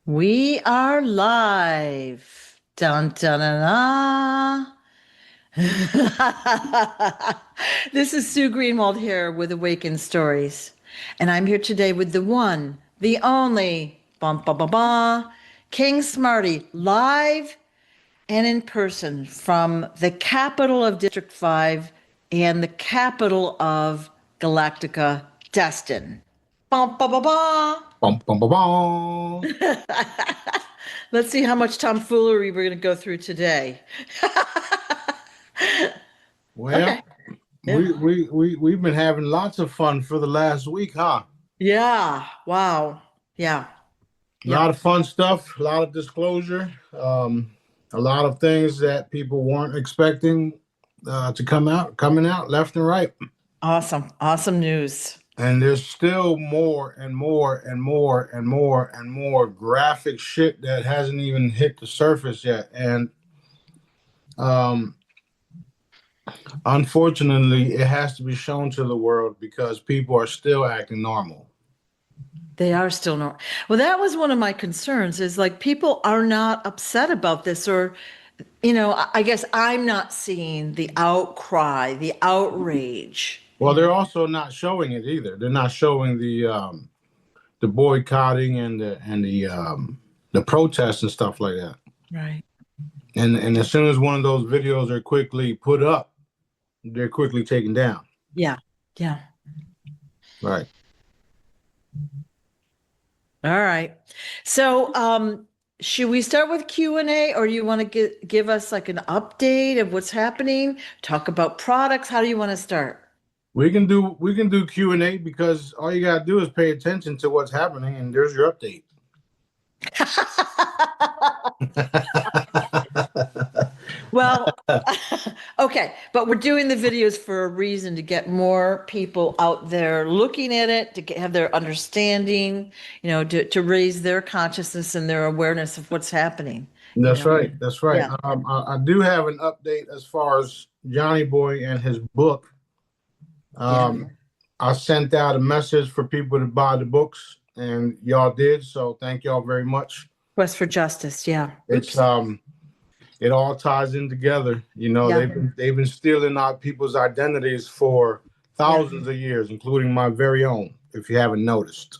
We are live. Dun dun dun, dun. This is Sue Greenwald here with Awakened Stories. And I'm here today with the one, the only, bum ba ba ba, King Smarty, live and in person from the capital of District 5 and the capital of Galactica, Destin. Bum ba ba ba. Bum, bum, bum, bum. Let's see how much tomfoolery we're going to go through today. Well, Okay. Yeah. we've been having lots of fun for the last week, huh? Yeah. Wow. Yeah. A Yeah. lot of fun stuff, a lot of disclosure, a lot of things that people weren't expecting to coming out left and right. Awesome. Awesome news. And there's still more and more and more and more and more graphic shit that hasn't even hit the surface yet. And um, unfortunately, it has to be shown to the world because people are still acting normal. They are still not. Well, that was one of my concerns is like people are not upset about this, or, I guess I'm not seeing the outcry, the outrage. Well, they're also not showing it either. They're not showing the boycotting and the protests and stuff like that. Right. And as soon as one of those videos are quickly put up, they're quickly taken down. Yeah. Yeah. Right. All right. So, should we start with Q&A, or do you want to give us like an update of what's happening? Talk about products. How do you want to start? We can do Q&A because all you gotta do is pay attention to what's happening, and there's your update. Well, okay, but we're doing the videos for a reason to get more people out there looking at it, to have their understanding, to raise their consciousness and their awareness of what's happening. That's right. That's right. Yeah. I do have an update as far as Johnny Boy and his book. Yeah. I sent out a message for people to buy the books, and y'all did. So thank y'all very much. Quest for Justice. Yeah. It's it all ties in together. Yeah. They've been stealing our people's identities for thousands of years, including my very own, if you haven't noticed.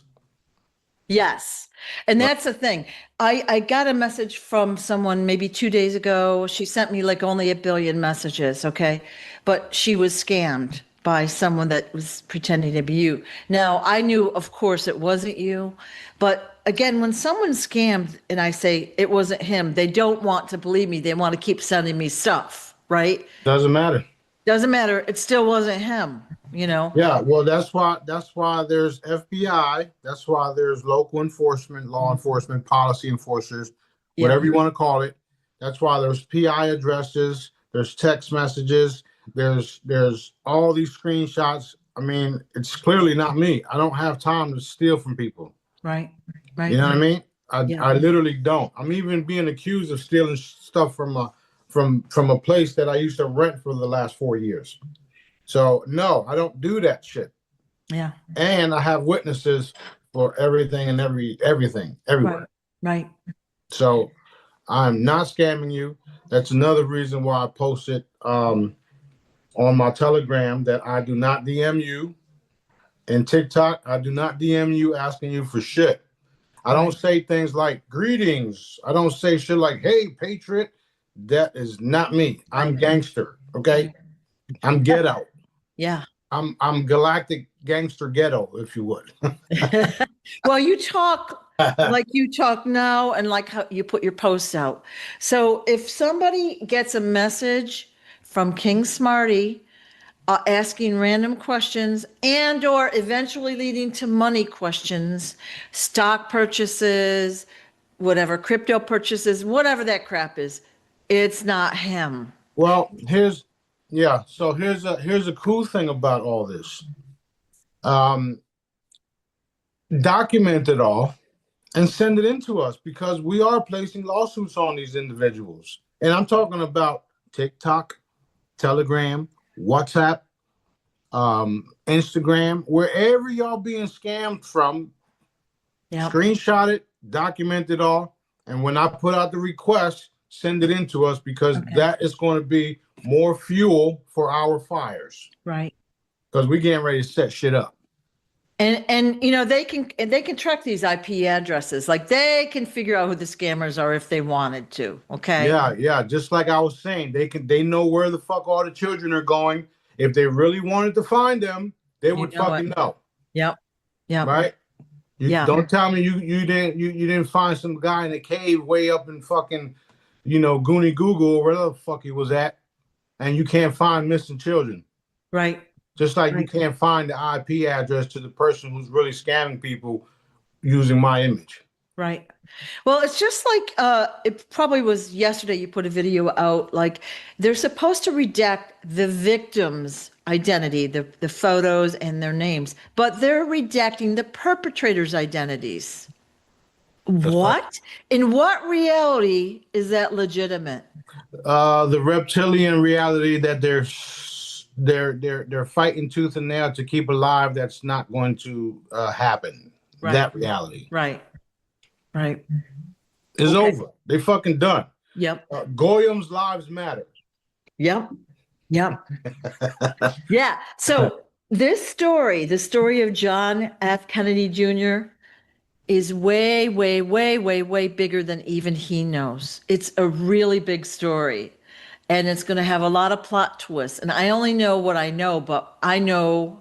Yes. And that's the thing. I got a message from someone maybe 2 days ago. She sent me like only 1 billion messages, okay? But she was scammed by someone that was pretending to be you. Now, I knew, of course, it wasn't you. But again, when someone's scammed and I say it wasn't him, they don't want to believe me. They want to keep sending me stuff, right? Doesn't matter. Doesn't matter. It still wasn't him. Yeah, well, that's why there's FBI. That's why there's local enforcement, law enforcement, policy enforcers, Yeah. whatever you want to call it. That's why there's PI addresses, there's text messages, there's all these screenshots. I mean, it's clearly not me. I don't have time to steal from people. Right. Right. You know what I mean? Yeah. I literally don't. I'm even being accused of stealing stuff from a place that I used to rent for the last 4 years. So no, I don't do that shit. Yeah. And I have witnesses for everything and everything everywhere. Right. So I'm not scamming you. That's another reason why I posted on my Telegram that I do not DM you. In TikTok, I do not DM you asking you for shit. I don't say things like greetings. I don't say shit like, hey, patriot. That is not me. I'm gangster. Okay. I'm ghetto. Yeah. I'm galactic gangster ghetto, if you would. Well, you talk like you talk now and like how you put your posts out. So if somebody gets a message from King Smarty asking random questions and or eventually leading to money questions, stock purchases, whatever, crypto purchases, whatever that crap is, it's not him. Well, so here's a cool thing about all this. Document it all and send it in to us because we are placing lawsuits on these individuals. And I'm talking about TikTok, Telegram, WhatsApp, Instagram, wherever y'all being scammed from. Yep. Screenshot it, document it all, and when I put out the request, send it in to us, because that is going to be more fuel for our fires. Right. Because we're getting ready to set shit up. And they can track these IP addresses. Like they can figure out who the scammers are if they wanted to. Okay. Yeah. Just like I was saying, they know where the fuck all the children are going. If they really wanted to find them, they would fucking know. Yep. Right? Yeah. Don't tell me you didn't find some guy in a cave way up in fucking, Goonie Google or wherever the fuck he was at, and you can't find missing children. Right. Just like you can't find the IP address to the person who's really scamming people using my image. Right. Well, it's just like it probably was yesterday you put a video out, like they're supposed to redact the victim's identity, the photos and their names, but they're redacting the perpetrators' identities. What? Right. In what reality is that legitimate? The reptilian reality that they're fighting tooth and nail to keep alive, that's not going to happen. Right. That reality. Right. Is over. They fucking done. Yep. Goyim's lives matter. Yep. Yeah. So this story, the story of John F. Kennedy Jr., is way, way, way, way, way bigger than even he knows. It's a really big story, and it's going to have a lot of plot twists. And I only know what I know, but I know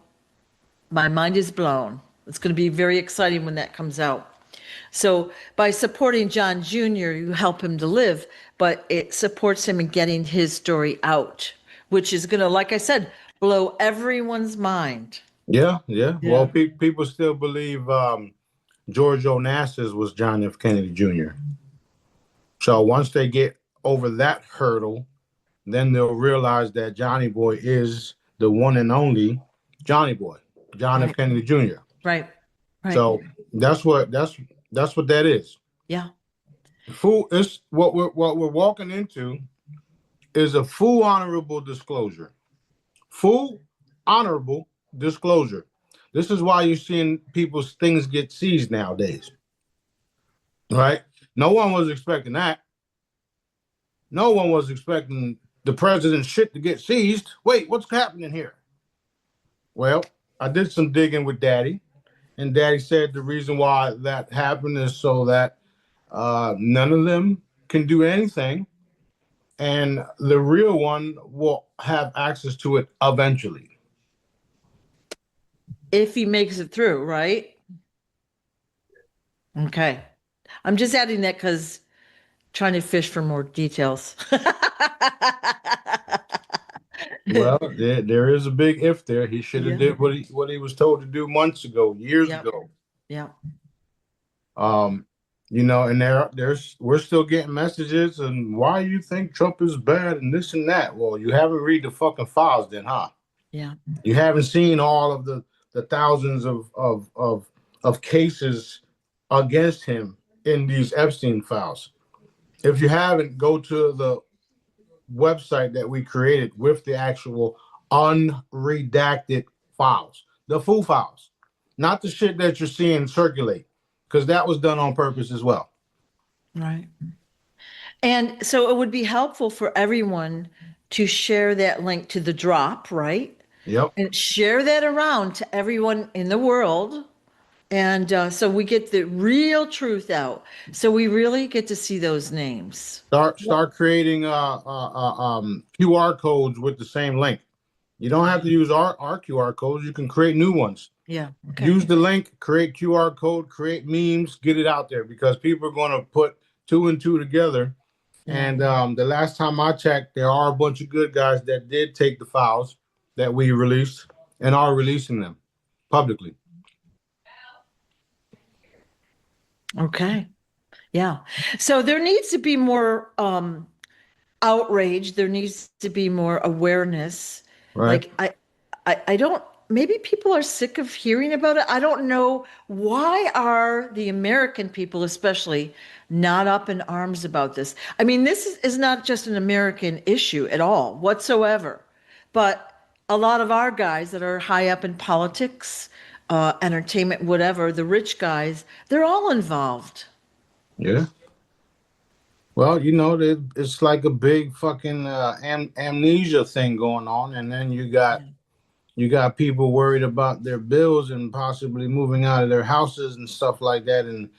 my mind is blown. It's going to be very exciting when that comes out. So by supporting John Jr., you help him to live, but it supports him in getting his story out, which is going to, like I said, blow everyone's mind. Yeah. Well, people still believe George Onassis was John F. Kennedy Jr. So once they get over that hurdle, then they'll realize that Johnny Boy is the one and only Johnny Boy, John F. Kennedy Jr. Right. So that's what that is. Yeah. Full is what we're walking into is a full honorable disclosure. Full honorable disclosure. This is why you're seeing people's things get seized nowadays. Right? No one was expecting that. No one was expecting the president's shit to get seized. Wait, what's happening here? Well, I did some digging with Daddy, and Daddy said the reason why that happened is so that none of them can do anything, and the real one will have access to it eventually. If he makes it through, right? Okay. I'm just adding that because trying to fish for more details. Well, there is a big if there. He should have did what he was told to do months ago, years ago. Yeah. And we're still getting messages, and why you think Trump is bad and this and that. Well, you haven't read the fucking files then, huh? Yeah. You haven't seen all of the thousands of cases against him in these Epstein files. If you haven't, go to the website that we created with the actual unredacted files, the full files, not the shit that you're seeing circulate, because that was done on purpose as well. Right. And so it would be helpful for everyone to share that link to the drop, right? Yep. And share that around to everyone in the world. And so we get the real truth out. So we really get to see those names. Start creating QR codes with the same link. You don't have to use our QR codes. You can create new ones. Yeah. Okay. Use the link, create QR code, create memes, get it out there, because people are going to put 2 and 2 together. Yeah. And the last time I checked, there are a bunch of good guys that did take the files that we released and are releasing them publicly. Okay. Yeah. So there needs to be more outrage. There needs to be more awareness. Right. Like I don't, maybe people are sick of hearing about it. I don't know, why are the American people especially not up in arms about this? I mean, this is not just an American issue at all whatsoever, but a lot of our guys that are high up in politics, entertainment, whatever, the rich guys, they're all involved. Yeah. Well, it's like a big fucking amnesia thing going on, and then you got people worried about their bills and possibly moving out of their houses and stuff like that, and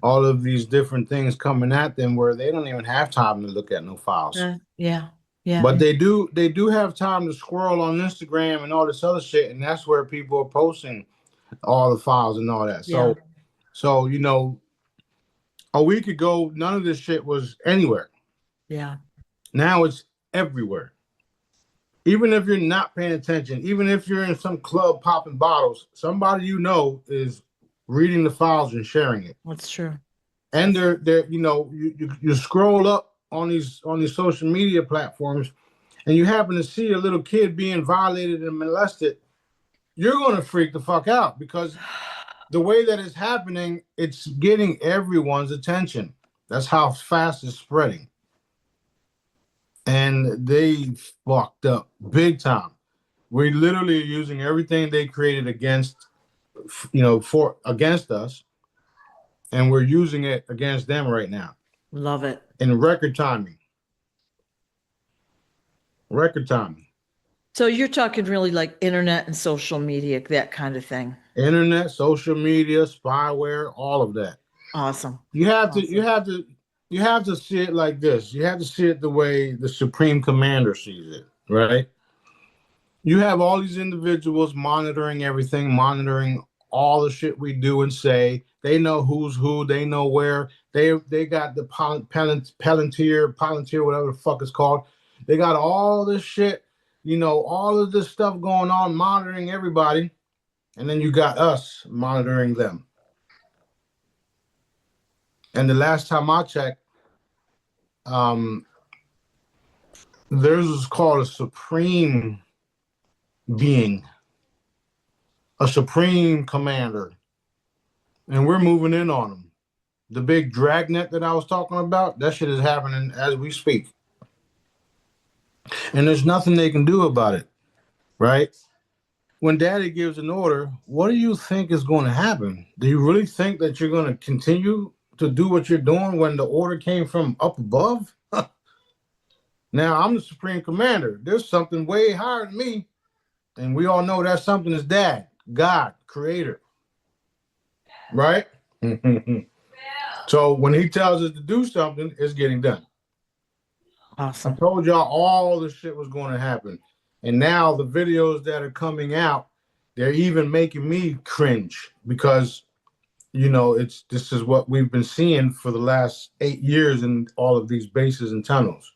all of these different things coming at them where they don't even have time to look at no files. Yeah. Yeah. But they do have time to scroll on Instagram and all this other shit, and that's where people are posting all the files and all that. Yeah. So a week ago, none of this shit was anywhere. Yeah. Now it's everywhere. Even if you're not paying attention, even if you're in some club popping bottles, somebody is reading the files and sharing it. That's true. And you scroll up on these social media platforms, and you happen to see a little kid being violated and molested, you're gonna freak the fuck out because the way that it's happening, it's getting everyone's attention. That's how fast it's spreading. And they fucked up big time. We literally are using everything they created against us, and we're using it against them right now. Love it. In record timing. Record timing. So you're talking really like internet and social media, that kind of thing. Internet, social media, spyware, all of that. Awesome. You have Awesome. you have to see it like this. You have to see it the way the Supreme Commander sees it, right? You have all these individuals monitoring everything, monitoring all the shit we do and say. They know who's who. They know where. They got the Palantir, whatever the fuck it's called. They got all this shit, all of this stuff going on, monitoring everybody. And then you got us monitoring them. And the last time I checked, theirs is called a supreme being, a supreme commander, and we're moving in on them. The big dragnet that I was talking about, that shit is happening as we speak. And there's nothing they can do about it, right? When daddy gives an order, what do you think is going to happen? Do you really think that you're going to continue to do what you're doing when the order came from up above? Now, I'm the supreme commander. There's something way higher than me. And we all know that something is dad, God, creator. Right? So when he tells us to do something, it's getting done. Awesome. I told y'all all the shit was going to happen. And now the videos that are coming out, they're even making me cringe because, this is what we've been seeing for the last 8 years in all of these bases and tunnels.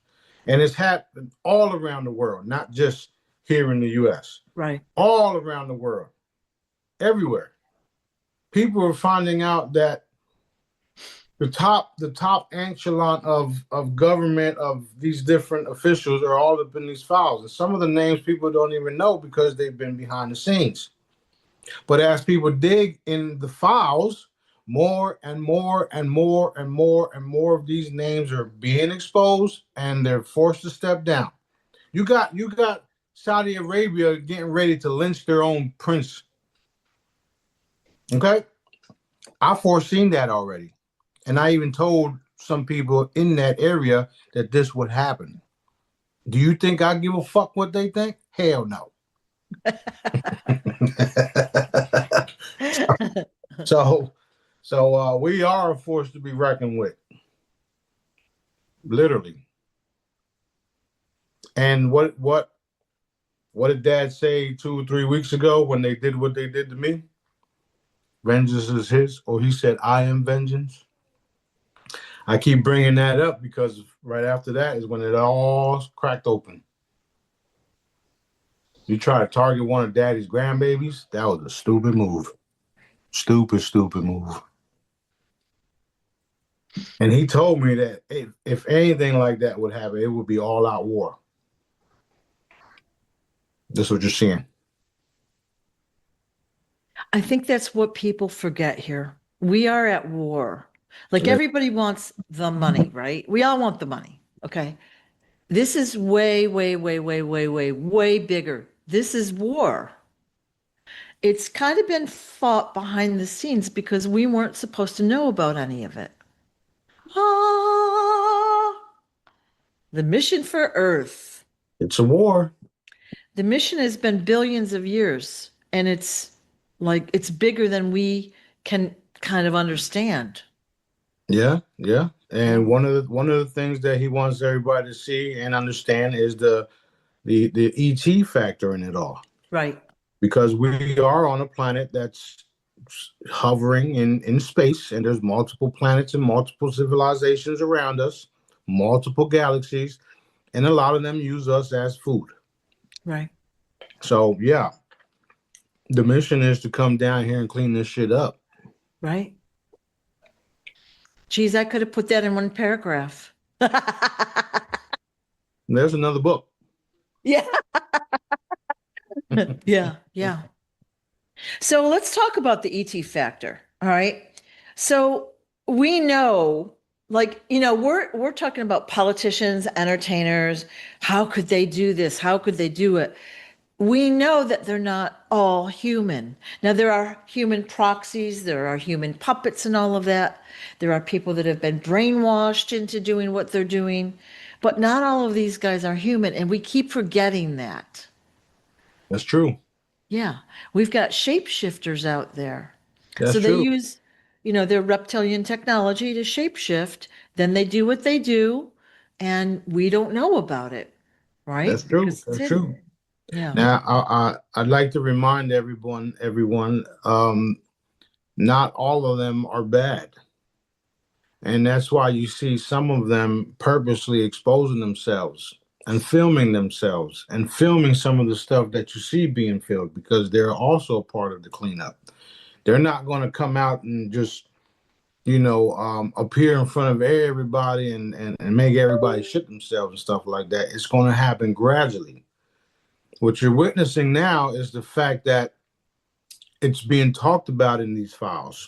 And it's happened all around the world, not just here in the U.S. Right. All around the world, everywhere. People are finding out that the top echelon of government, of these different officials, are all up in these files. And some of the names people don't even know because they've been behind the scenes. But as people dig in the files, more and more and more and more and more of these names are being exposed, and they're forced to step down. You got Saudi Arabia getting ready to lynch their own prince. Okay? I foreseen that already. And I even told some people in that area that this would happen. Do you think I give a fuck what they think? Hell no. So we are a force to be reckoned with. Literally. And what did Dad say 2 or 3 weeks ago when they did what they did to me? Vengeance is his, or he said, I am vengeance. I keep bringing that up because right after that is when it all cracked open. You try to target one of Daddy's grandbabies, that was a stupid move. Stupid move. And he told me that if anything like that would happen, it would be all-out war. That's what you're seeing. I think that's what people forget here. We are at war. Like everybody wants the money, right? We all want the money. Okay. This is way, way, way, way, way, way, way bigger. This is war. It's kind of been fought behind the scenes because we weren't supposed to know about any of it. Ah, the mission for Earth. It's a war. The mission has been billions of years, and it's like it's bigger than we can kind of understand. Yeah, yeah. Yeah. And one of the things that he wants everybody to see and understand is the ET factor in it all. Right. Because we are on a planet that's hovering in space, and there's multiple planets and multiple civilizations around us, multiple galaxies, and a lot of them use us as food. Right. So yeah, the mission is to come down here and clean this shit up. Right. Geez, I could have put that in one paragraph. There's another book. Yeah. Yeah. Yeah. So let's talk about the ET factor. All right. So we know, like, we're talking about politicians, entertainers. How could they do this? How could they do it? We know that they're not all human. Now, there are human proxies, there are human puppets and all of that. There are people that have been brainwashed into doing what they're doing, but not all of these guys are human, and we keep forgetting that. That's true. Yeah, we've got shapeshifters out there. That's So they true. use, their reptilian technology to shapeshift, then they do what they do, and we don't know about it, That's right? true. Because it's That's hidden. true. Yeah, Now, I'd like to remind everyone, not all of them are bad. And that's why you see some of them purposely exposing themselves and filming themselves and filming some of the stuff that you see being filmed, because they're also part of the cleanup. They're not going to come out and just, appear in front of everybody and make everybody shit themselves and stuff like that. It's going to happen gradually. What you're witnessing now is the fact that it's being talked about in these files.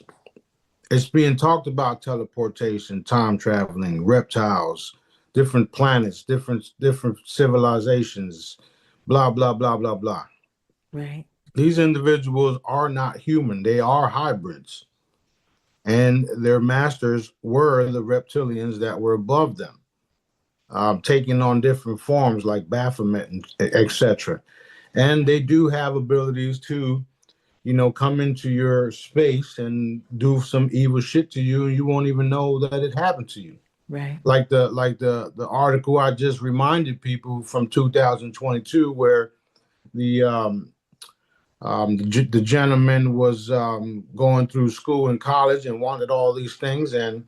It's being talked about teleportation, time traveling, reptiles, different planets, different civilizations, blah blah blah blah blah. right. These individuals are not human. They are hybrids, and their masters were the reptilians that were above them, taking on different forms like Baphomet and etc. And they do have abilities to come into your space and do some evil shit to you, and you won't even know that it happened to you. Right. Like the article I just reminded people from 2022, where the the gentleman was going through school and college and wanted all these things, and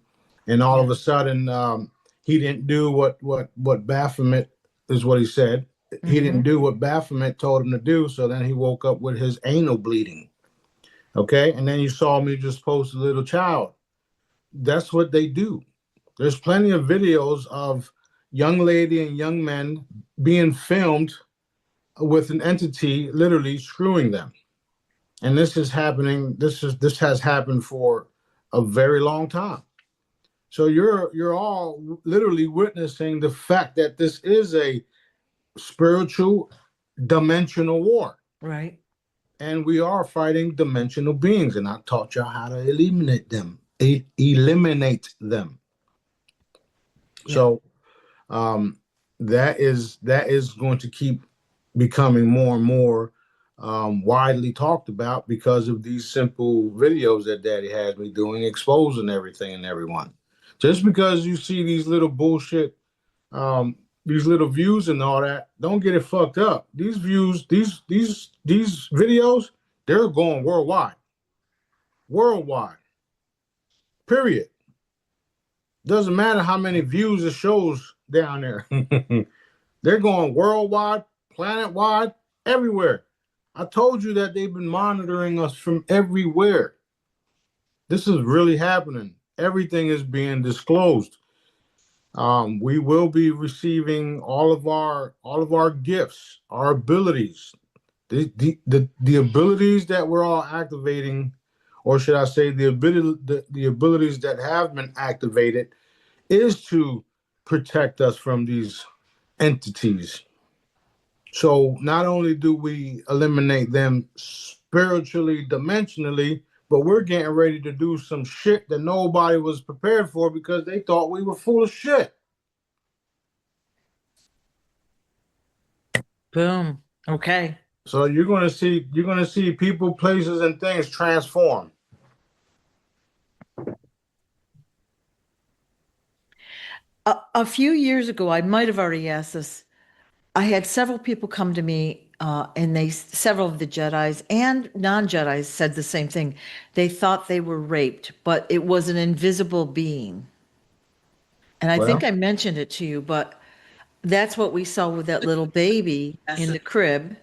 all of Yeah. a sudden he didn't do what Baphomet is what he said. He didn't Hmm. do what Baphomet told him to do, so then he woke up with his anal bleeding. Okay. And then you saw me just post a little child. That's what they do. There's plenty of videos of young lady and young men being filmed with an entity literally screwing them. And this is happening. This has happened for a very long time. So you're all literally witnessing the fact that this is a spiritual dimensional war. Right. And we are fighting dimensional beings, and I taught y'all how to eliminate them. Eliminate them. Yeah. So that is going to keep becoming more and more widely talked about because of these simple videos that Daddy has me doing, exposing everything and everyone. Just because you see these little bullshit, these little views and all that, don't get it fucked up. These views, these videos, they're going worldwide. Worldwide. Period. Doesn't matter how many views it shows down there. They're going worldwide, planet wide, everywhere. I told you that they've been monitoring us from everywhere. This is really happening. Everything is being disclosed. We will be receiving all of our gifts, our abilities, the abilities that we're all activating, or should I say the abilities that have been activated is to protect us from these entities. So not only do we eliminate them spiritually, dimensionally, but we're getting ready to do some shit that nobody was prepared for because they thought we were full of shit. Boom. Okay. So you're gonna see people, places, and things transform. A few years ago, I might have already asked this. I had several people come to me, and several of the Jedis and non-Jedis said the same thing. They thought they were raped, but it was an invisible being. And I think Well, I mentioned it to you, but that's what we saw with that little baby in the crib.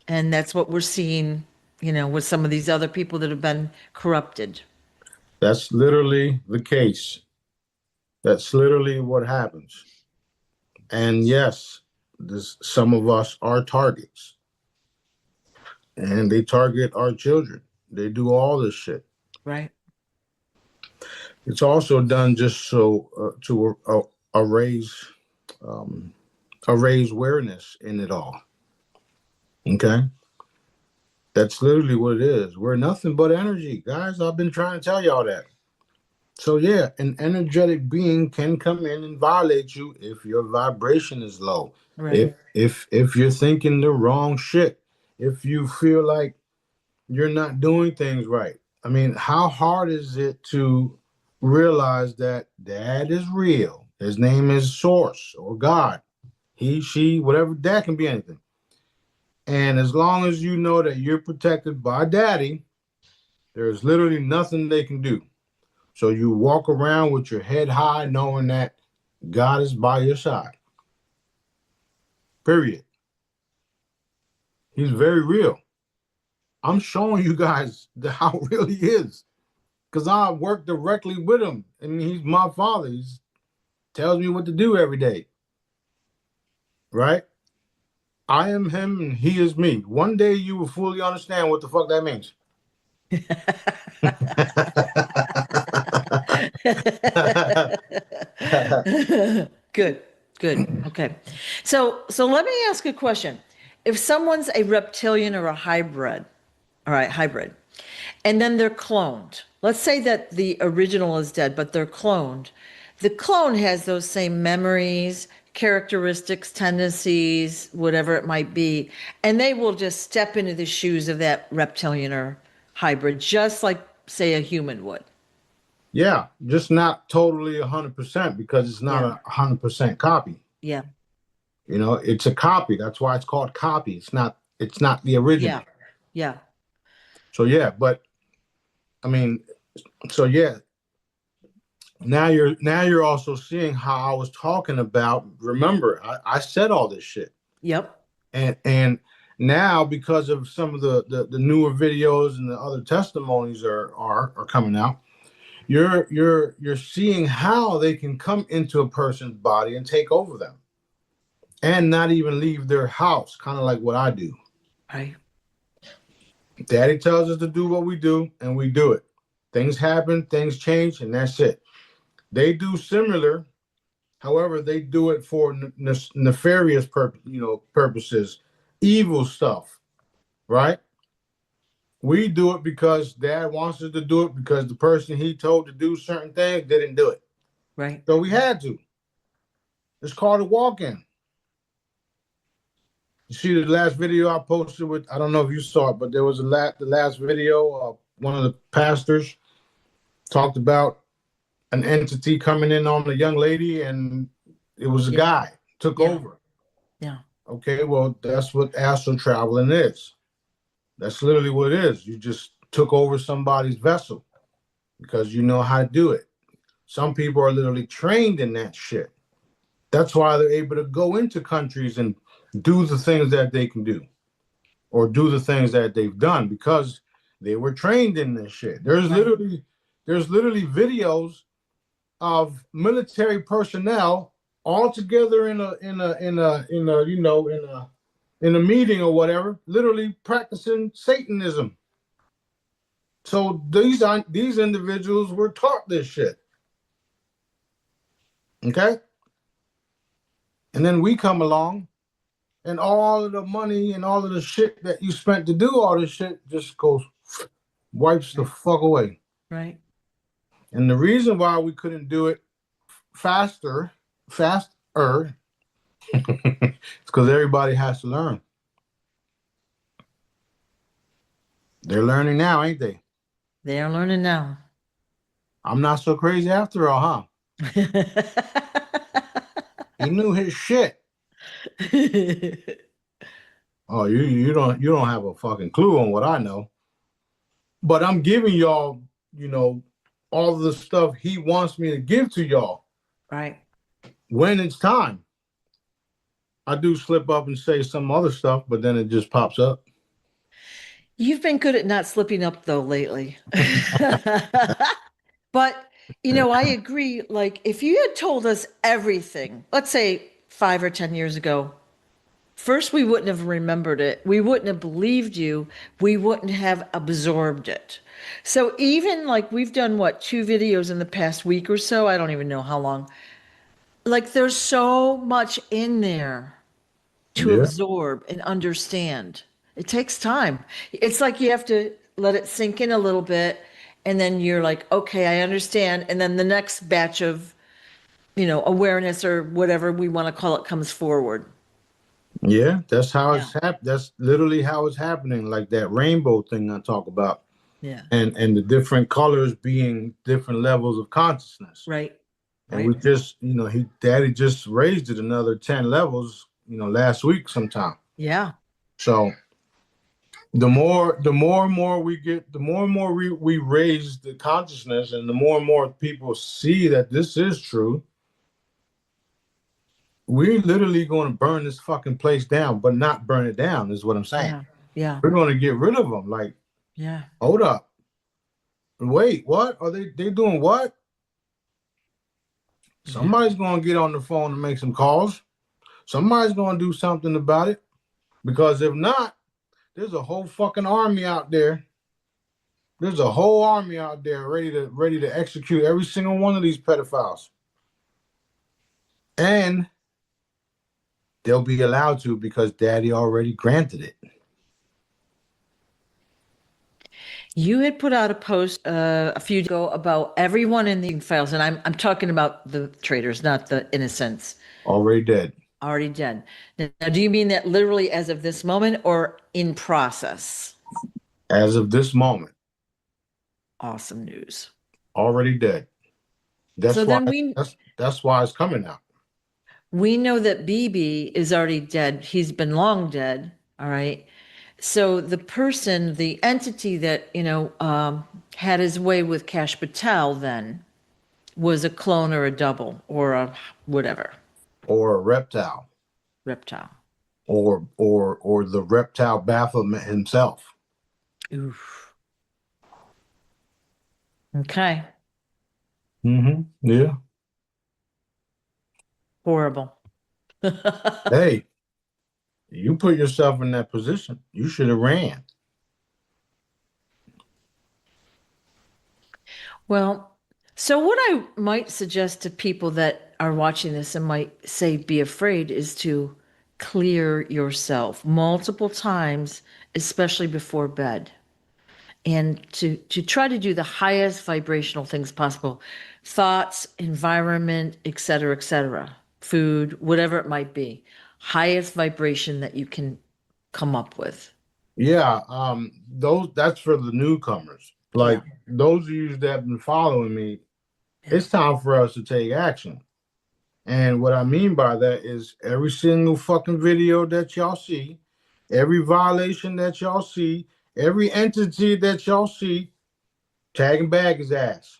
And that's what we're seeing, with some of these other people that have been corrupted. that's literally the case. That's literally what happens. And yes, some of us are targets, and they target our children. They do all this shit. Right. It's also done just so to um, raise awareness in it all. Okay, that's literally what it is. We're nothing but energy, guys. I've been trying to tell y'all that. So yeah, an energetic being can come in and violate you if your vibration is low. Right. If you're thinking the wrong shit, if you feel like you're not doing things right. I mean, how hard is it to realize that dad is real? His name is Source or God. He, she, whatever, dad can be anything. And as long as you know that you're protected by daddy, there's literally nothing they can do. So you walk around with your head high, knowing that God is by your side. Period. He's very real. I'm showing you guys how real he is because I work directly with him. I mean, he's my father. He tells me what to do every day. Right? I am him and he is me. One day you will fully understand what the fuck that means. Good, good. Okay. So let me ask a question. If someone's a reptilian or a hybrid, all right, hybrid, and then they're cloned. Let's say that the original is dead, but they're cloned. The clone has those same memories, characteristics, tendencies, whatever it might be, and they will just step into the shoes of that reptilian or hybrid, just like, say, a human would. Yeah, just not totally 100% because it's not Yeah. a 100% copy. Yeah. You know, it's a copy. That's why it's called copy. It's not the original. Yeah. Yeah. So yeah, but I mean, so yeah, now you're also seeing how I was talking about. Remember, I said all this shit. Yep. And now because of some of the newer videos and the other testimonies are coming out, you're seeing how they can come into a person's body and take over them and not even leave their house, kind of like what I do. Right. Daddy tells us to do what we do, and we do it. Things happen, things change, and that's it. They do similar, however, they do it for nefarious purposes, evil stuff, right? We do it because dad wants us to do it because the person he told to do certain things didn't do it. Right. So we had to. It's called a walk-in. You see the last video I posted with, I don't know if you saw it, but there was the last video, one of the pastors talked about an entity coming in on a young lady, and it was a guy took over. Yeah. Okay, well, that's what astral traveling is. That's literally what it is. You just took over somebody's vessel because you know how to do it. Some people are literally trained in that shit. That's why they're able to go into countries and do the things that they can do or do the things that they've done because they were trained in this shit. There's literally videos of military personnel all together in a meeting or whatever, literally practicing Satanism. So these individuals were taught this shit. Okay? And then we come along and all of the money and all of the shit that you spent to do all this shit just goes wipes the fuck away. Right. And the reason why we couldn't do it faster, it's because everybody has to learn. They're learning now, ain't they? They are learning now. I'm not so crazy after all, huh? He knew his shit. Oh, you don't have a fucking clue on what I know. But I'm giving y'all, all the stuff he wants me to give to y'all. Right. When it's time. I do slip up and say some other stuff, but then it just pops up. You've been good at not slipping up though lately. But, I agree. Like, if you had told us everything, let's say 5 or 10 years ago, first, we wouldn't have remembered it. We wouldn't have believed you. We wouldn't have absorbed it. So, even like we've done what, 2 videos in the past week or so? I don't even know how long. Like, there's so much in there to Yeah. absorb and understand. It takes time. It's like you have to let it sink in a little bit, and then you're like, okay, I understand. And then the next batch of, awareness or whatever we want to call it comes forward. Yeah, that's how Yeah. it's that's literally how it's happening, like that rainbow thing I talk about. Yeah. And the different colors being different levels of consciousness. Right. And Right. we just, daddy just raised it another 10 levels, last week sometime. Yeah. So the more and more we get, the more and more we raise the consciousness, and the more people see that this is true, we're literally going to burn this fucking place down, but not burn it down, is what I'm saying. Yeah. Yeah. We're going to get rid of them. Like, Yeah. hold up. Wait, what? Are they doing what? Somebody's going to get on the phone and make some calls. Somebody's going to do something about it. Because if not, there's a whole fucking army out there. There's a whole army out there ready to execute every single one of these pedophiles. And they'll be allowed to because daddy already granted it. You had put out a post a few days ago about everyone in the files, and I'm talking about the traitors, not the innocents. Already dead. Already dead. Now, do you mean that literally as of this moment or in process? As of this moment. Awesome news. Already dead. That's why it's coming out. We know that BB is already dead. He's been long dead. All right. So the person, the entity that, had his way with Cash Patel then was a clone or a double or a whatever. Or a reptile. Reptile. Or the reptile Baphomet himself. Oof. Okay. Mm-hmm. Yeah. Horrible. Hey, you put yourself in that position. You should have ran. Well, so what I might suggest to people that are watching this and might say be afraid is to clear yourself multiple times, especially before bed, and to try to do the highest vibrational things possible. Thoughts, environment, et cetera, food, whatever it might be. Highest vibration that you can come up with. Yeah, that's for the newcomers. Like those of you that have been following me, it's time for us to take action. And what I mean by that is every single fucking video that y'all see, every violation that y'all see, every entity that y'all see, tag and bag his ass.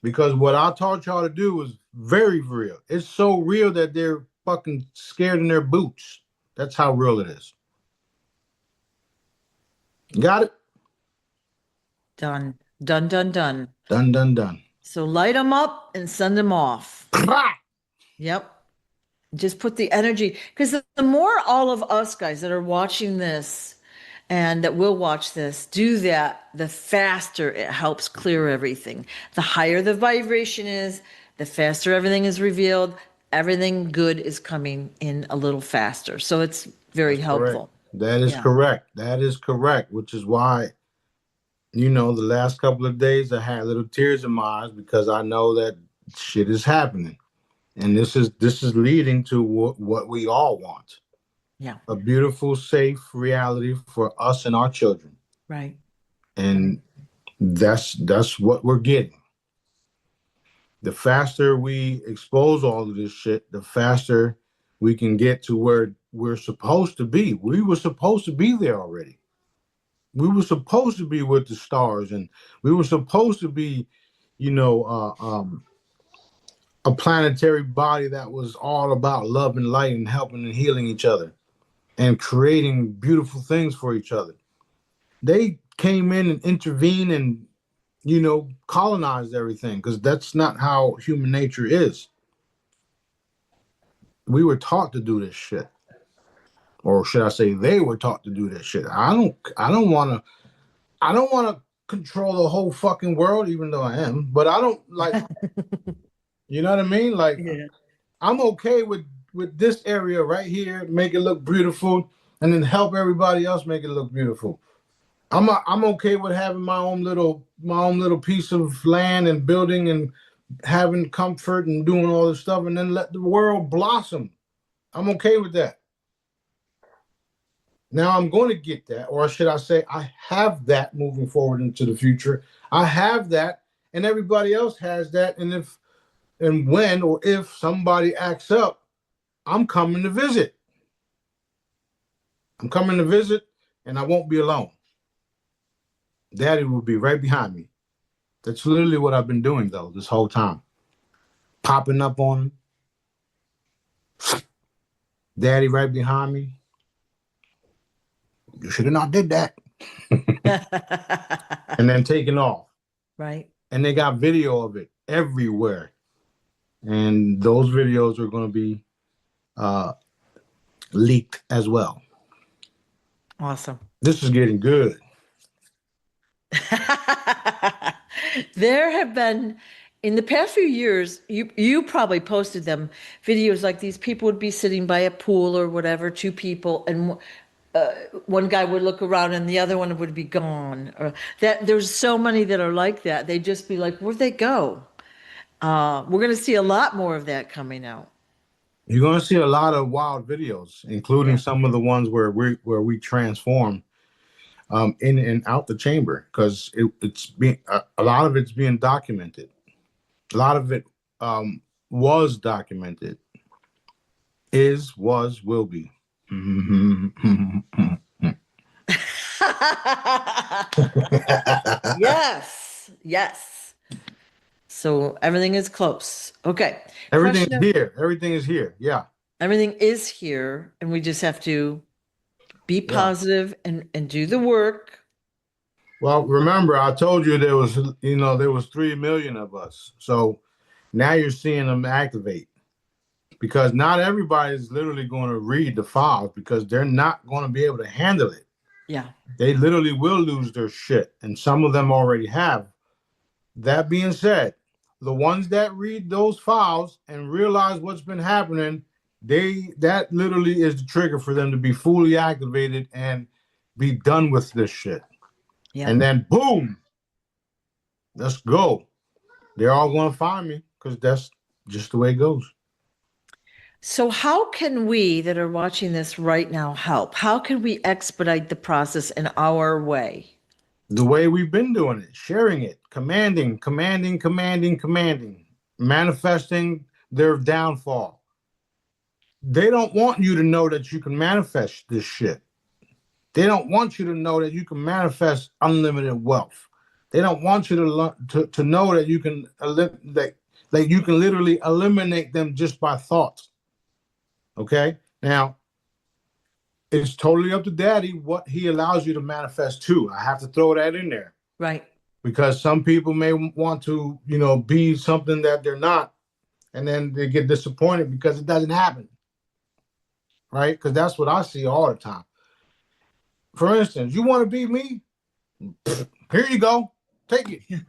Because what I taught y'all to do was very real. It's so real that they're fucking scared in their boots. That's how real it is. Got it? Done. Done, done, done. Done, done, done. So light them up and send them off. Yep. Just put the energy, because the more all of us guys that are watching this and that will watch this do that, the faster it helps clear everything. The higher the vibration is, the faster everything is revealed. Everything good is coming in a little faster. So it's very helpful. Correct. That is correct. That is correct, which is why You know, the last couple of days I had little tears in my eyes because I know that shit is happening. And this is leading to what we all want. Yeah. A beautiful, safe reality for us and our children. Right. And that's what we're getting. The faster we expose all of this shit, the faster we can get to where we're supposed to be. We were supposed to be there already. We were supposed to be with the stars, and we were supposed to be, you know, a planetary body that was all about love and light and helping and healing each other and creating beautiful things for each other. They came in and intervened and, you know, colonized everything because that's not how human nature is. We were taught to do this shit. Or should I say they were taught to do this shit. I don't want to control the whole fucking world, even though I am, but I don't like, you know what I mean? Like, Yeah. I'm okay with this area right here, make it look beautiful, and then help everybody else make it look beautiful. I'm okay with having my own little piece of land and building and having comfort and doing all this stuff, and then let the world blossom. I'm okay with that. Now I'm going to get that, or should I say, I have that moving forward into the future. I have that, and everybody else has that. And if and when or if somebody acts up, I'm coming to visit. I'm coming to visit, and I won't be alone. Daddy will be right behind me. That's literally what I've been doing, though, this whole time. Popping up on him. Daddy right behind me. You should have not did that. And then taking off. Right. And they got video of it everywhere. And those videos are going to be leaked as well. Awesome. This is getting good. There have been, in the past few years, you probably posted them, videos like these people would be sitting by a pool or whatever, two people, and one guy would look around and the other one would be gone. Or that there's so many that are like that. They'd just be like, where'd they go? We're going to see a lot more of that coming out. You're going to see a lot of wild videos, including Yeah. some of the ones where we transform in and out the chamber, because it's being a lot of it's being documented. A lot of it was documented. Was, will be. Yes. Yes. So everything is close. Okay. Everything Question is here. Everything is here. Yeah. Everything is here, and we just have to be Yeah. positive and do the work. Well, remember, I told you there was 3 million of us. So now you're seeing them activate, because not everybody is literally going to read the files because they're not going to be able to handle it. Yeah. They literally will lose their shit, and some of them already have. That being said, the ones that read those files and realize what's been happening, that literally is the trigger for them to be fully activated and be done with this shit. Yeah. And then boom, let's go. They're all going to find me because that's just the way it goes. So how can we that are watching this right now help? How can we expedite the process in our way? The way we've been doing it, sharing it, commanding, manifesting their downfall. They don't want you to know that you can manifest this shit. They don't want you to know that you can manifest unlimited wealth. They don't want you to know that you can that you can literally eliminate them just by thought. Okay? Now, it's totally up to Daddy what he allows you to manifest to. I have to throw that in there. Right. Because some people may want to, be something that they're not, and then they get disappointed because it doesn't happen. Right? Because that's what I see all the time. For instance, you want to be me? Here you go. Take it.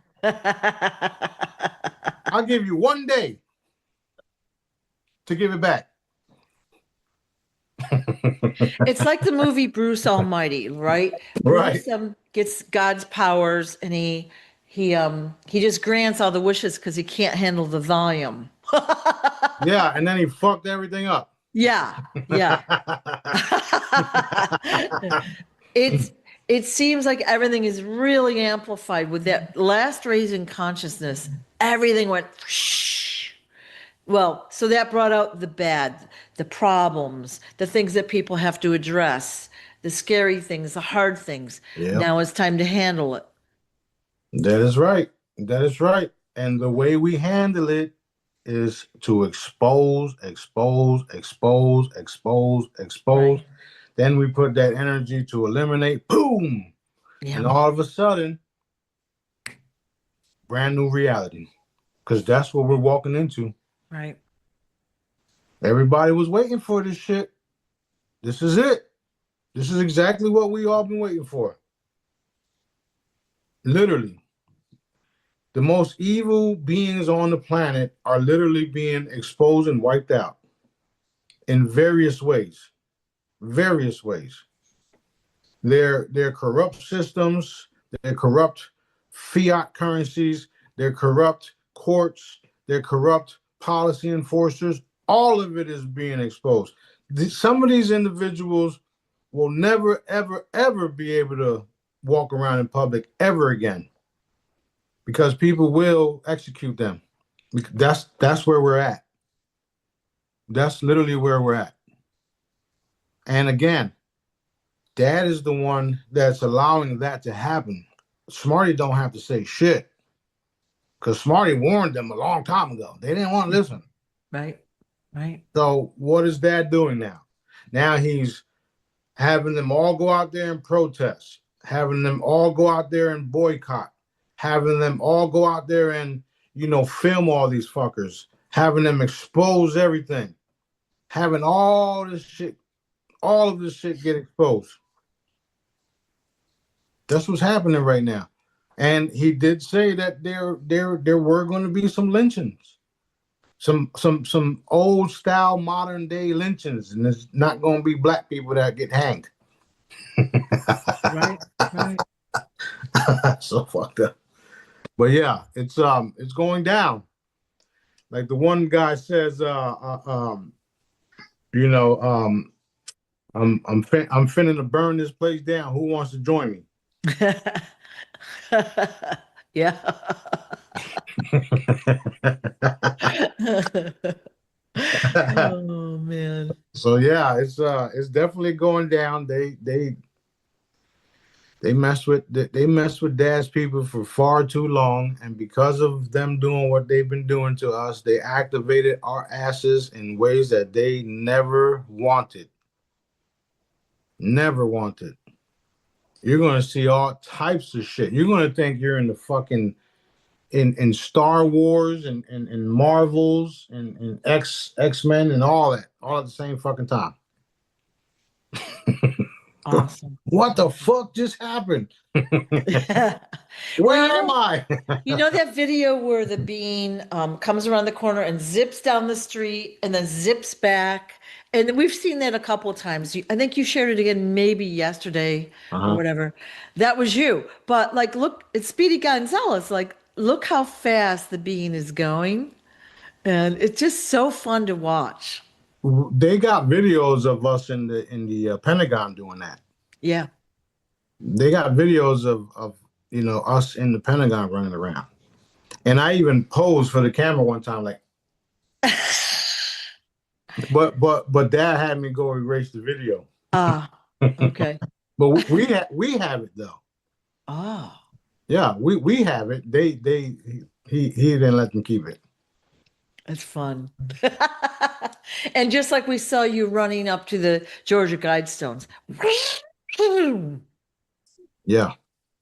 I'll give you 1 day to give it back. It's like the movie Bruce Almighty, right? Right. gets God's powers, and he just grants all the wishes because he can't handle the volume. Yeah, and then he fucked everything up. Yeah, yeah. It's it seems like everything is really amplified with that last raise in consciousness. Everything went whoosh. Well, so that brought out the bad, the problems, the things that people have to address, the scary things, the hard things. Yeah, Now it's time to handle it. that is right. That is right. And the way we handle it is to expose, expose, expose, expose, expose. Right. Then we put that energy to eliminate, boom. And Yeah. all of a sudden, brand new reality. Because that's what we're walking into. Right. Everybody was waiting for this shit. This is it. This is exactly what we all been waiting for. Literally. The most evil beings on the planet are literally being exposed and wiped out in various ways. Various ways. Their corrupt systems, their corrupt fiat currencies, their corrupt courts, their corrupt policy enforcers, all of it is being exposed. Some of these individuals will never, ever, ever be able to walk around in public ever again because people will execute them. That's where we're at. That's literally where we're at. And again, Dad is the one that's allowing that to happen. Smarty don't have to say shit because Smarty warned them a long time ago. They didn't want to listen. Right. Right. So what is Dad doing now? Now he's having them all go out there and protest, having them all go out there and boycott, having them all go out there and, film all these fuckers, having them expose everything, having all of this shit get exposed. That's what's happening right now. And he did say that there were going to be some lynchings, some old style modern day lynchings, and it's not going to be black people that get hanged. Right. Right. So fucked up. But yeah, it's going down. Like the one guy says, I'm finna to burn this place down. Who wants to join me? Yeah. Oh man. So yeah, it's definitely going down. They mess with Dad's people for far too long, and because of them doing what they've been doing to us, they activated our asses in ways that they never wanted. Never wanted. You're gonna see all types of shit. You're gonna think you're in the fucking in Star Wars and Marvels and X-Men and all that, all at the same fucking time. Awesome. What the fuck just happened? Where Well, am I? you know that video where the bean comes around the corner and zips down the street and then zips back? And we've seen that a couple of times. I think you shared it again maybe yesterday or whatever. That was you. But like, look, it's Speedy Gonzalez. Like, look how fast the bean is going. And it's just so fun to watch. They got videos of us in the Pentagon doing that. Yeah. They got videos of us in the Pentagon running around. And I even posed for the camera one time, like. But Dad had me go erase the video. Ah, okay. But we have it though. Oh. Yeah, we have it. He didn't let them keep it. It's fun. And just like we saw you running up to the Georgia Guidestones. Yeah.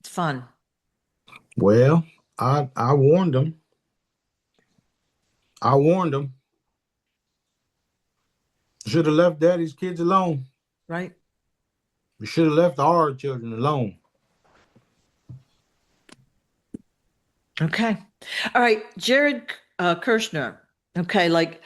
It's fun. Well, I warned them. I warned them. Should have left Daddy's kids alone. Right. We should have left our children alone. Okay. All right. Jared Kirshner. Okay. Like,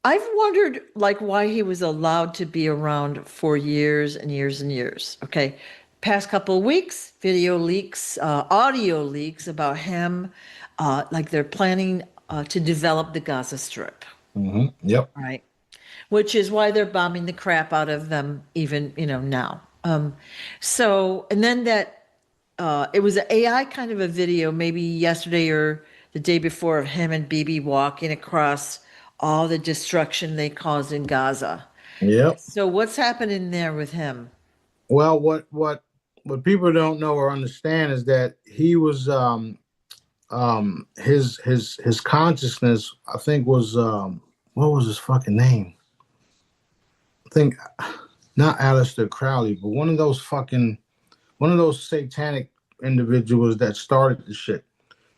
I've wondered, like, why he was allowed to be around for years and years and years. Okay. past couple of weeks, video leaks, audio leaks about him, like they're planning to develop the Gaza Strip, Yep. right? Which is why they're bombing the crap out of them even, now. So, and then it was an AI kind of a video, maybe yesterday or the day before, of him and Bibi walking across all the destruction they caused in Gaza. Yep. So what's happening there with him? Well, what people don't know or understand is that he was his consciousness, I think, was what was his fucking name? I think not Aleister Crowley, but one of those satanic individuals that started the shit.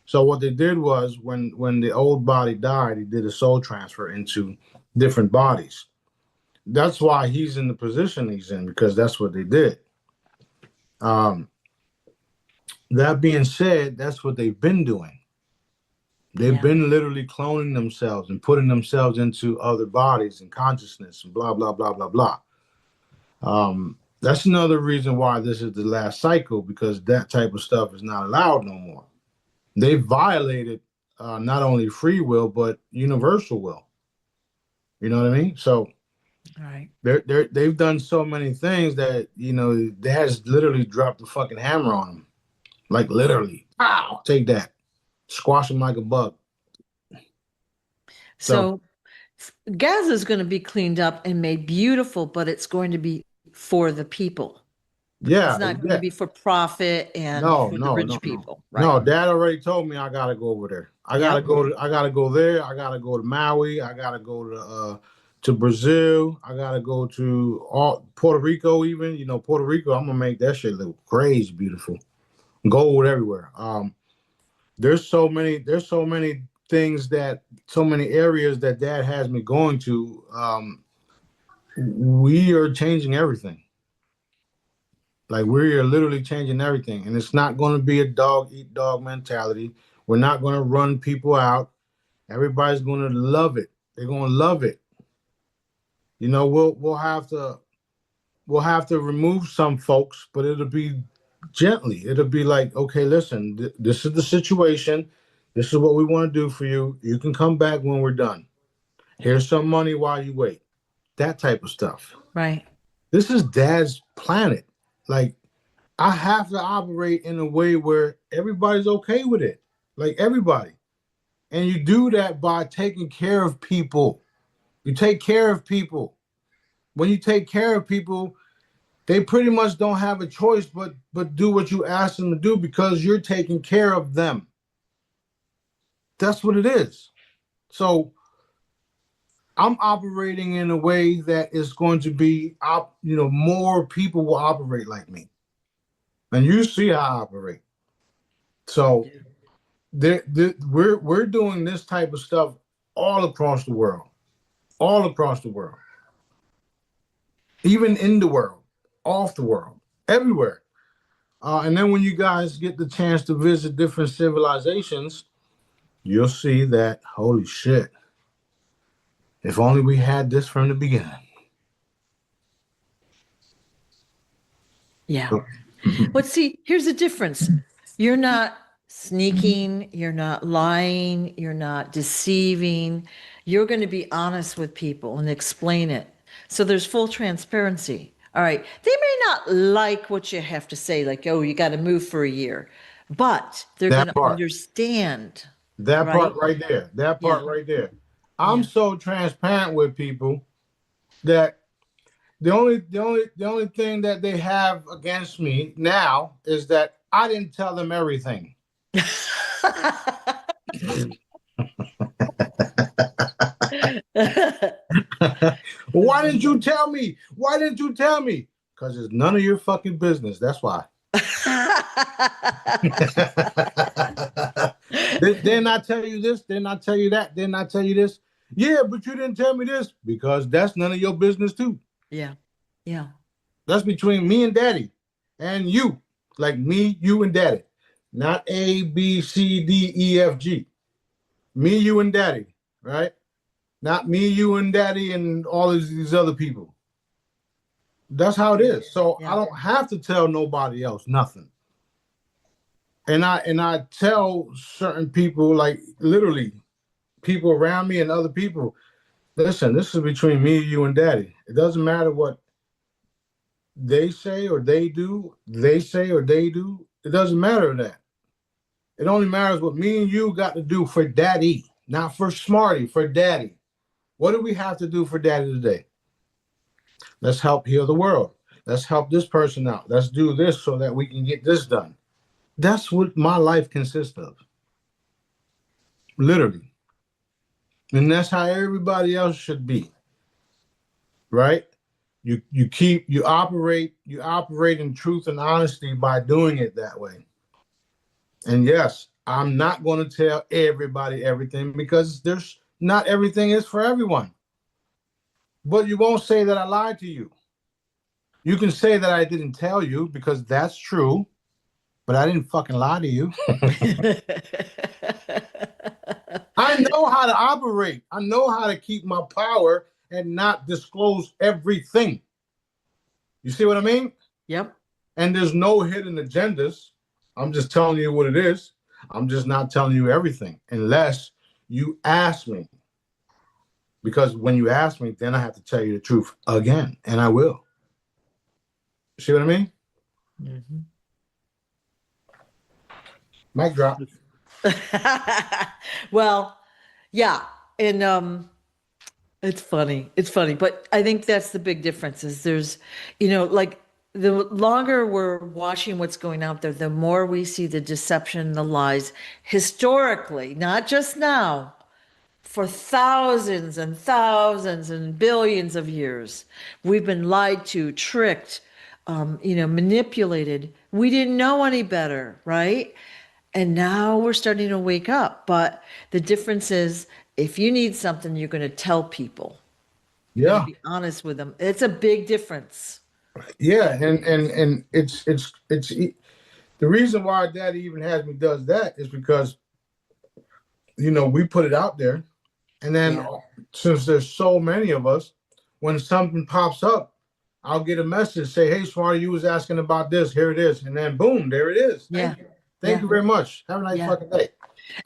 So what they did was when the old body died, he did a soul transfer into different bodies. That's why he's in the position he's in, because that's what they did. That being said, that's what they've been doing. They've been literally cloning themselves and putting themselves into other bodies and consciousness and blah, blah, blah, blah, blah. That's another reason why this is the last cycle, because that type of stuff is not allowed no more. They violated not only free will, but universal will. You know what I mean? So Right. they've done so many things that, they has literally dropped the fucking hammer on them. Like literally, pow, take that. Squash them like a bug. So Gaza is going to be cleaned up and made beautiful, but it's going to be for the people. Yeah. It's not going to be for profit and for the rich people. Right. No, Dad already told me I gotta go over there. I gotta go there. I gotta go to Maui. I gotta go to Brazil. I gotta go to Puerto Rico, even. Puerto Rico, I'm gonna make that shit look crazy beautiful. Gold everywhere. There's so many things, so many areas that Dad has me going to. We are changing everything. Like, we are literally changing everything, and it's not going to be a dog eat dog mentality. We're not going to run people out. Everybody's going to love it. They're going to love it. We'll have to remove some folks, but it'll be gently. It'll be like, okay, listen, this is the situation. This is what we want to do for you. You can come back when we're done. Here's some money while you wait. That type of stuff. Right. This is Dad's planet. Like, I have to operate in a way where everybody's okay with it. Like, everybody. And you do that by taking care of people. You take care of people. When you take care of people, they pretty much don't have a choice but do what you ask them to do, because you're taking care of them. That's what it is. So I'm operating in a way that is going to be, more people will operate like me. And you see how I operate. So we're doing this type of stuff all across the world. All across the world. Even in the world. Off the world. Everywhere. And then when you guys get the chance to visit different civilizations, you'll see that, holy shit, if only we had this from the beginning. Yeah. But see, here's the difference. You're not sneaking, you're not lying, you're not deceiving. You're going to be honest with people and explain it. So there's full transparency. All right. They may not like what you have to say, like, oh, you got to move for a year, but they're going to understand. That part right there. That part right there. I'm so transparent with people that the only thing that they have against me now is that I didn't tell them everything. Why didn't you tell me? Why didn't you tell me? Because it's none of your fucking business. That's why. Didn't I tell you this? Didn't I tell you that? Didn't I tell you this? Yeah, but you didn't tell me this, because that's none of your business too. Yeah. Yeah. That's between me and Daddy and you. Like me, you, and Daddy. Not A, B, C, D, E, F, G. Me, you, and Daddy, right? Not me, you, and Daddy, and all of these other people. That's how it is. So I Yeah. don't have to tell nobody else nothing. And I tell certain people, like literally people around me and other people, listen, this is between me, you, and daddy. It doesn't matter what they say or they do, It doesn't matter that. It only matters what me and you got to do for daddy, not for Smarty, for daddy. What do we have to do for daddy today? Let's help heal the world. Let's help this person out. Let's do this so that we can get this done. That's what my life consists of. Literally. And that's how everybody else should be. Right? You operate in truth and honesty by doing it that way. And yes, I'm not going to tell everybody everything because there's not everything is for everyone. But you won't say that I lied to you. You can say that I didn't tell you because that's true, but I didn't fucking lie to you. I know how to operate. I know how to keep my power and not disclose everything. You see what I mean? Yep. And there's no hidden agendas. I'm just telling you what it is. I'm just not telling you everything unless you ask me. Because when you ask me, then I have to tell you the truth again, and I will. See what I mean? Mm-hmm. Mic drop. Well, yeah. And it's funny. It's funny. But I think that's the big difference is there's, like the longer we're watching what's going out there, the more we see the deception, the lies historically, not just now, for thousands and thousands and billions of years. We've been lied to, tricked, manipulated. We didn't know any better, right? And now we're starting to wake up. But the difference is if you need something, you're going to tell people. You're going Yeah. to be honest with them. It's a big difference. Yeah. And it's the reason why daddy even has me does that is because, we put it out there. And then Yeah. since there's so many of us, when something pops up, I'll get a message say, "Hey, Smarty, you was asking about this. Here it is." And then boom, there it is. Yeah. Thank you. Thank you very much. Have a nice Yeah. fucking day.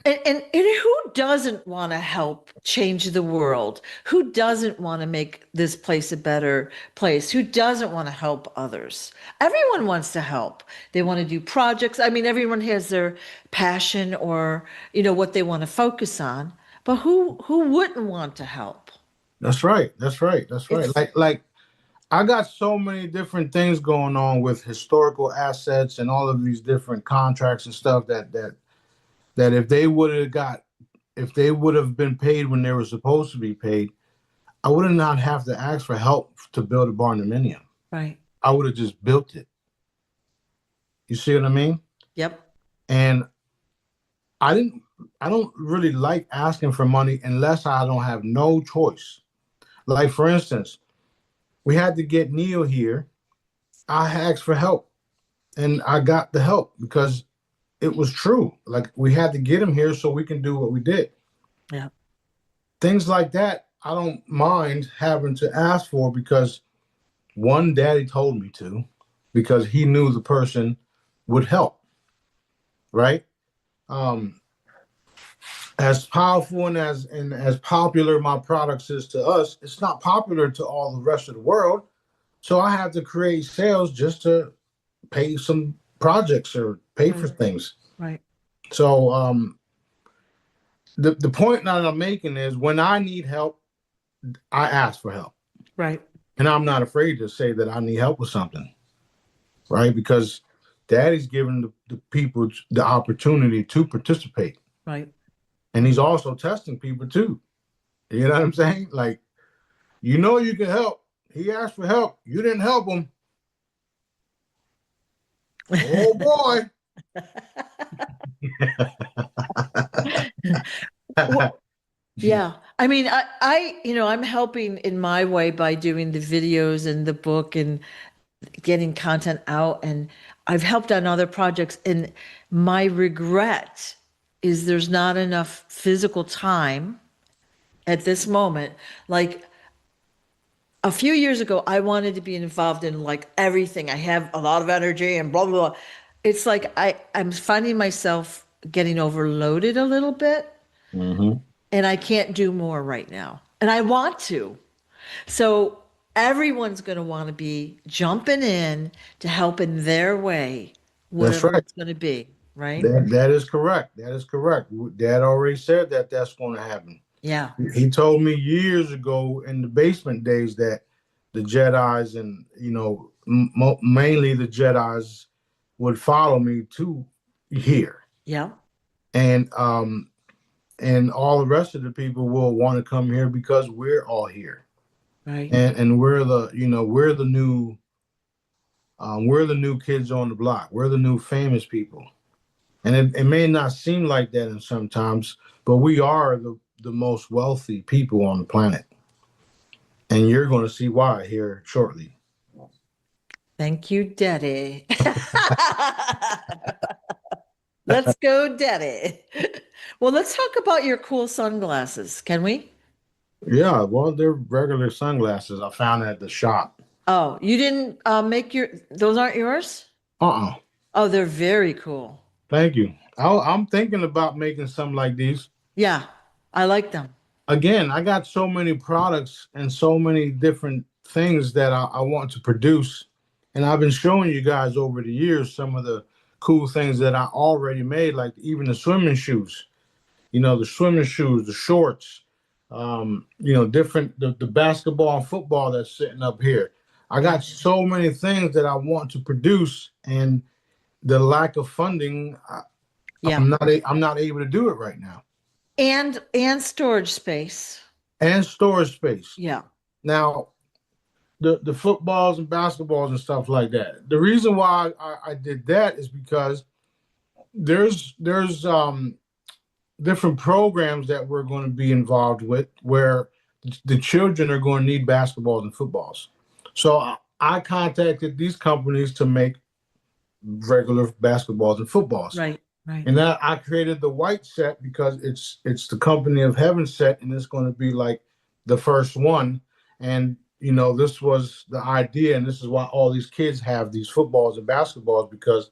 And who doesn't want to help change the world? Who doesn't want to make this place a better place? Who doesn't want to help others? Everyone wants to help. They want to do projects. I mean, everyone has their passion or, what they want to focus on. But who wouldn't want to help? That's right. That's right. That's right. It's Like I got so many different things going on with historical assets and all of these different contracts and stuff that if they would have been paid when they were supposed to be paid, I would have not have to ask for help to build a barndominium. right. I would have just built it. You see what I mean? Yep. And I don't really like asking for money unless I don't have no choice. Like for instance, we had to get Neil here. I asked for help and I got the help because it was true. Like we had to get him here so we can do what we did. Yeah. Things like that, I don't mind having to ask for because one, daddy told me to, because he knew the person would help. Right? As powerful and as popular my products is to us, it's not popular to all the rest of the world. So I have to create sales just to pay some projects or pay for things. Right. So the point that I'm making is when I need help, I ask for help. Right. And I'm not afraid to say that I need help with something. Right? Because daddy's giving the people the opportunity to participate. Right. And he's also testing people too. You know what I'm saying? Like, you can help. He asked for help. You didn't help him. Oh boy. Well, yeah. I mean, I'm helping in my way by doing the videos and the book and getting content out. And I've helped on other projects. And my regret is there's not enough physical time at this moment. Like a few years ago, I wanted to be involved in like everything. I have a lot of energy and blah, blah, blah. It's like I'm finding myself getting overloaded a little bit, Hmm. and I can't do more right now. And I want to. So everyone's going to want to be jumping in to help in their way, That's whatever right. it's going to be, right? That is correct. That is correct. Dad already said that that's going to happen. Yeah. He told me years ago in the basement days that the Jedi's and mainly the Jedi's would follow me to here, Yeah. and and all the rest of the people will want to come here because we're all here, Right. and we're the new kids on the block. We're the new famous people. And it may not seem like that in sometimes, but we are the most wealthy people on the planet. And you're going to see why here shortly. Thank you, Daddy. Let's go, Daddy. Well, let's talk about your cool sunglasses, can we? Yeah, well, they're regular sunglasses. I found at the shop. Oh, you didn't make those aren't yours? Uh-uh. Oh, they're very cool. Thank you. I'm thinking about making something like these. Yeah, I like them. Again, I got so many products and so many different things that I want to produce. And I've been showing you guys over the years some of the cool things that I already made, like even the swimming shoes. The swimming shoes, the shorts, different the basketball and football that's sitting up here. I got so many things that I want to produce, and the lack of funding, Yeah. I'm not able to do it right now. And storage space. And storage space. Yeah. Now, the footballs and basketballs and stuff like that. The reason why I did that is because there's different programs that we're going to be involved with where the children are going to need basketballs and footballs. So I contacted these companies to make regular basketballs and footballs. Right. Right. And that I created the white set because it's the Company of Heaven set, and it's going to be like the first one. And this was the idea, and this is why all these kids have these footballs and basketballs because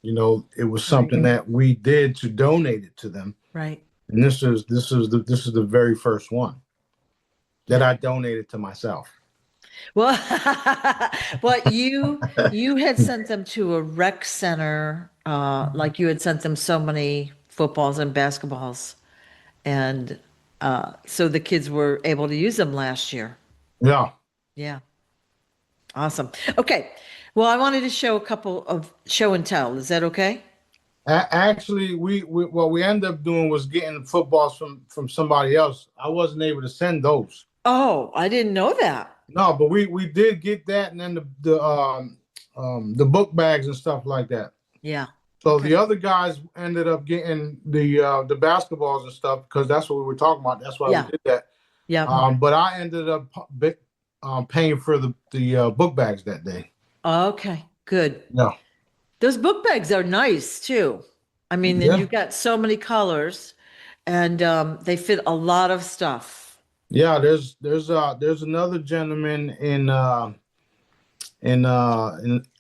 it was something that we did to donate it to them. Right. And this is the very first one that I donated to myself. Well, but you had sent them to a rec center, like you had sent them so many footballs and basketballs, and so the kids were able to use them last year. Yeah. Yeah, awesome. Okay, well, I wanted to show a couple of show and tell. Is that okay? Actually, we what we ended up doing was getting footballs from somebody else. I wasn't able to send those. Oh, I didn't know that. No, but we did get that, and then the book bags and stuff like that. Yeah. So Okay. the other guys ended up getting the basketballs and stuff because that's what we were talking about. That's why Yeah. we did that. Yeah. But I ended up paying for the book bags that day. Okay, good. Yeah. Those book bags are nice too. I mean, Yeah. you've got so many colors, and they fit a lot of stuff. Yeah, there's another gentleman in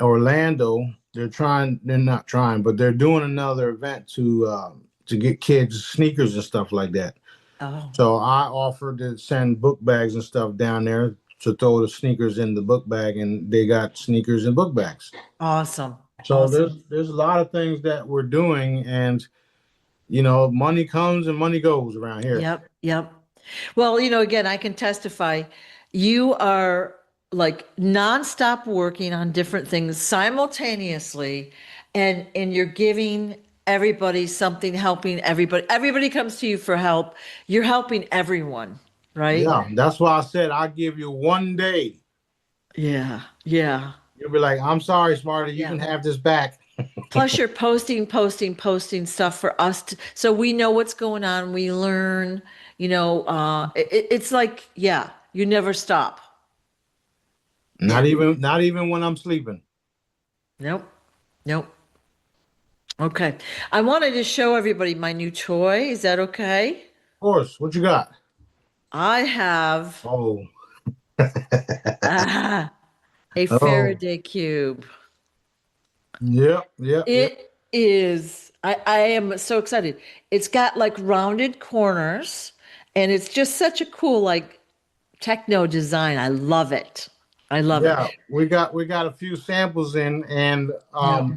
Orlando. They're not trying, but they're doing another event to get kids sneakers and stuff like that. Oh, So I offered to send book bags and stuff down there to throw the sneakers in the book bag, and they got sneakers and book bags. awesome. So Awesome. there's a lot of things that we're doing, and money comes and money goes around here. Yep, yep. Well, again, I can testify, you are like nonstop working on different things simultaneously, and you're giving everybody something, helping everybody. Everybody comes to you for help. You're helping everyone, right? Yeah, that's why I said I give you one day. Yeah, yeah. You'll be like, I'm sorry, Smarty, you Yeah. can have this back. Plus, you're posting stuff for us so we know what's going on. We learn, it's like, yeah, you never stop. Not even when I'm sleeping. Nope. Nope. Okay. I wanted to show everybody my new toy. Is that okay? Of course. What you got? I have Oh, Ah, a Oh, Faraday cube. yep, yep, yep. It is. I am so excited. It's got like rounded corners and it's just such a cool like techno design. I love it. I love it. Yeah, we got a few samples in, and Yeah.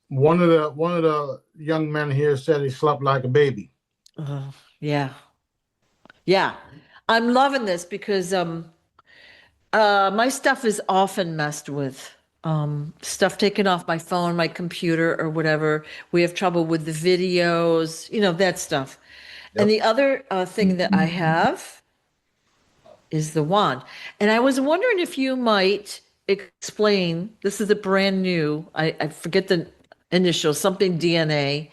one of the young men here said he slept like a baby. Yeah. Yeah. I'm loving this because my stuff is often messed with. Stuff taken off my phone, my computer, or whatever. We have trouble with the videos, that stuff. And Yep. the other thing that I have is the wand. And I was wondering if you might explain, this is a brand new, I forget the initial, something DNA.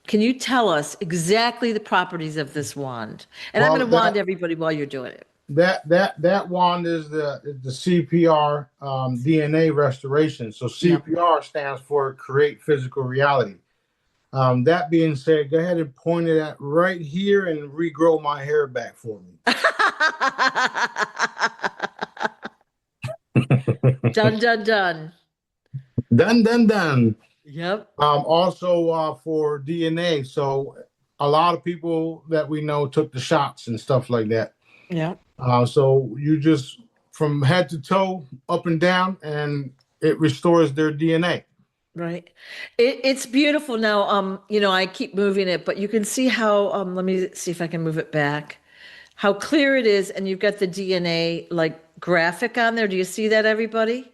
Can you tell us exactly the properties of this wand? And I'm Well, going to wand everybody while you're doing it. that wand is the CPR, DNA restoration. So Yep. CPR stands for create physical reality. That being said, go ahead and point it at right here and regrow my hair back for me. Done, done, done. Done, done, done. Yep. Also, for DNA. So a lot of people that we know took the shots and stuff like that. Yep. So you just from head to toe, up and down, and it restores their DNA. Right. It's beautiful now. I keep moving it, but you can see how, let me see if I can move it back. How clear it is, and you've got the DNA like graphic on there. Do you see that, everybody?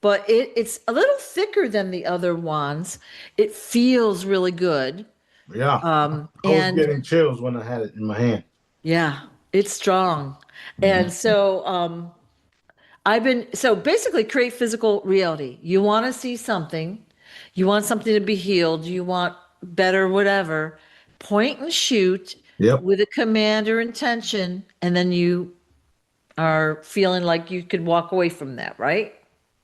But it's a little thicker than the other ones. It feels really good. Yeah, I was And getting chills when I had it in my hand. yeah, it's strong. And Mhm. so so basically create physical reality. You want to see something, you want something to be healed, you want better, whatever. Point and shoot Yep. with a command or intention, and then you are feeling like you could walk away from that, right?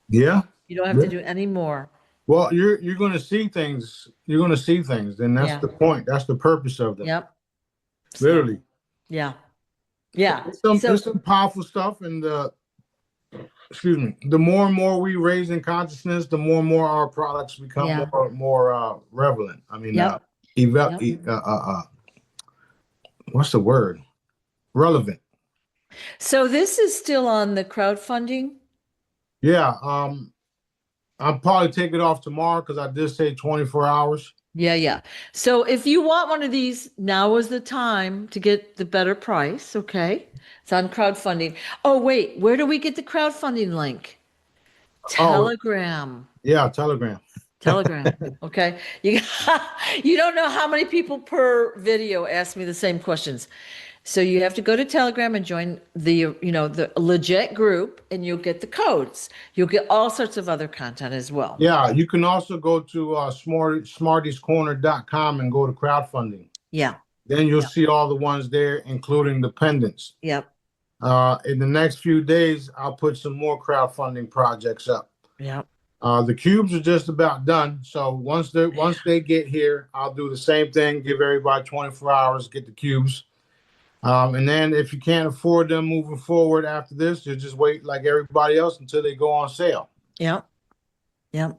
Yeah. You don't have to Yeah. do any more. Well, you're going to see things. You're going to see things, and that's Yeah. the point. That's the purpose of them. Yep. So, Literally, yeah. Yeah. it's some powerful stuff, and excuse me, the more and more we raise in consciousness, the more and more our products become Yeah. more relevant. I mean, Yep. eval, Yep. what's the word? Relevant. So this is still on the crowdfunding. Yeah. I'll probably take it off tomorrow because I did say 24 hours. Yeah, yeah. So if you want one of these, now is the time to get the better price, okay? It's on crowdfunding. Oh, wait, where do we get the crowdfunding link? Oh, Telegram. yeah, Telegram. Telegram. Okay. You don't know how many people per video ask me the same questions. So you have to go to Telegram and join the legit group and you'll get the codes. You'll get all sorts of other content as well. Yeah, you can also go to smartiescorner.com and go to crowdfunding. Yeah. Then you'll Yeah. see all the ones there, including the pendants. Yep. In the next few days, I'll put some more crowdfunding projects up. Yep. The cubes are just about done. So once they get here, I'll do the same thing. Give everybody 24 hours, get the cubes. And then if you can't afford them moving forward after this, you just wait like everybody else until they go on sale. Yep. Yep.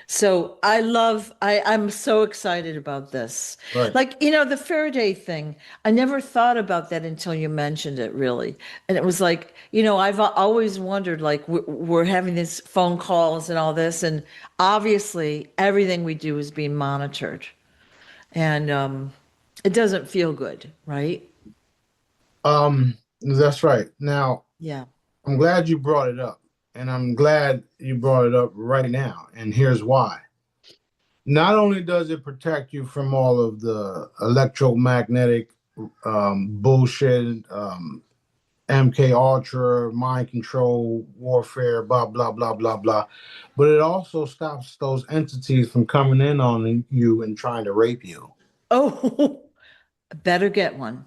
So I'm so excited about this. Right. Like, the Faraday thing, I never thought about that until you mentioned it, really. And it was like, I've always wondered, like, we're having these phone calls and all this, and obviously everything we do is being monitored. And it doesn't feel good, right? That's right. Now, Yeah. I'm glad you brought it up, and I'm glad you brought it up right now. And here's why. Not only does it protect you from all of the electromagnetic bullshit, MK Ultra, mind control, warfare, blah blah blah blah blah, but it also stops those entities from coming in on you and trying to rape you. Oh, better get one.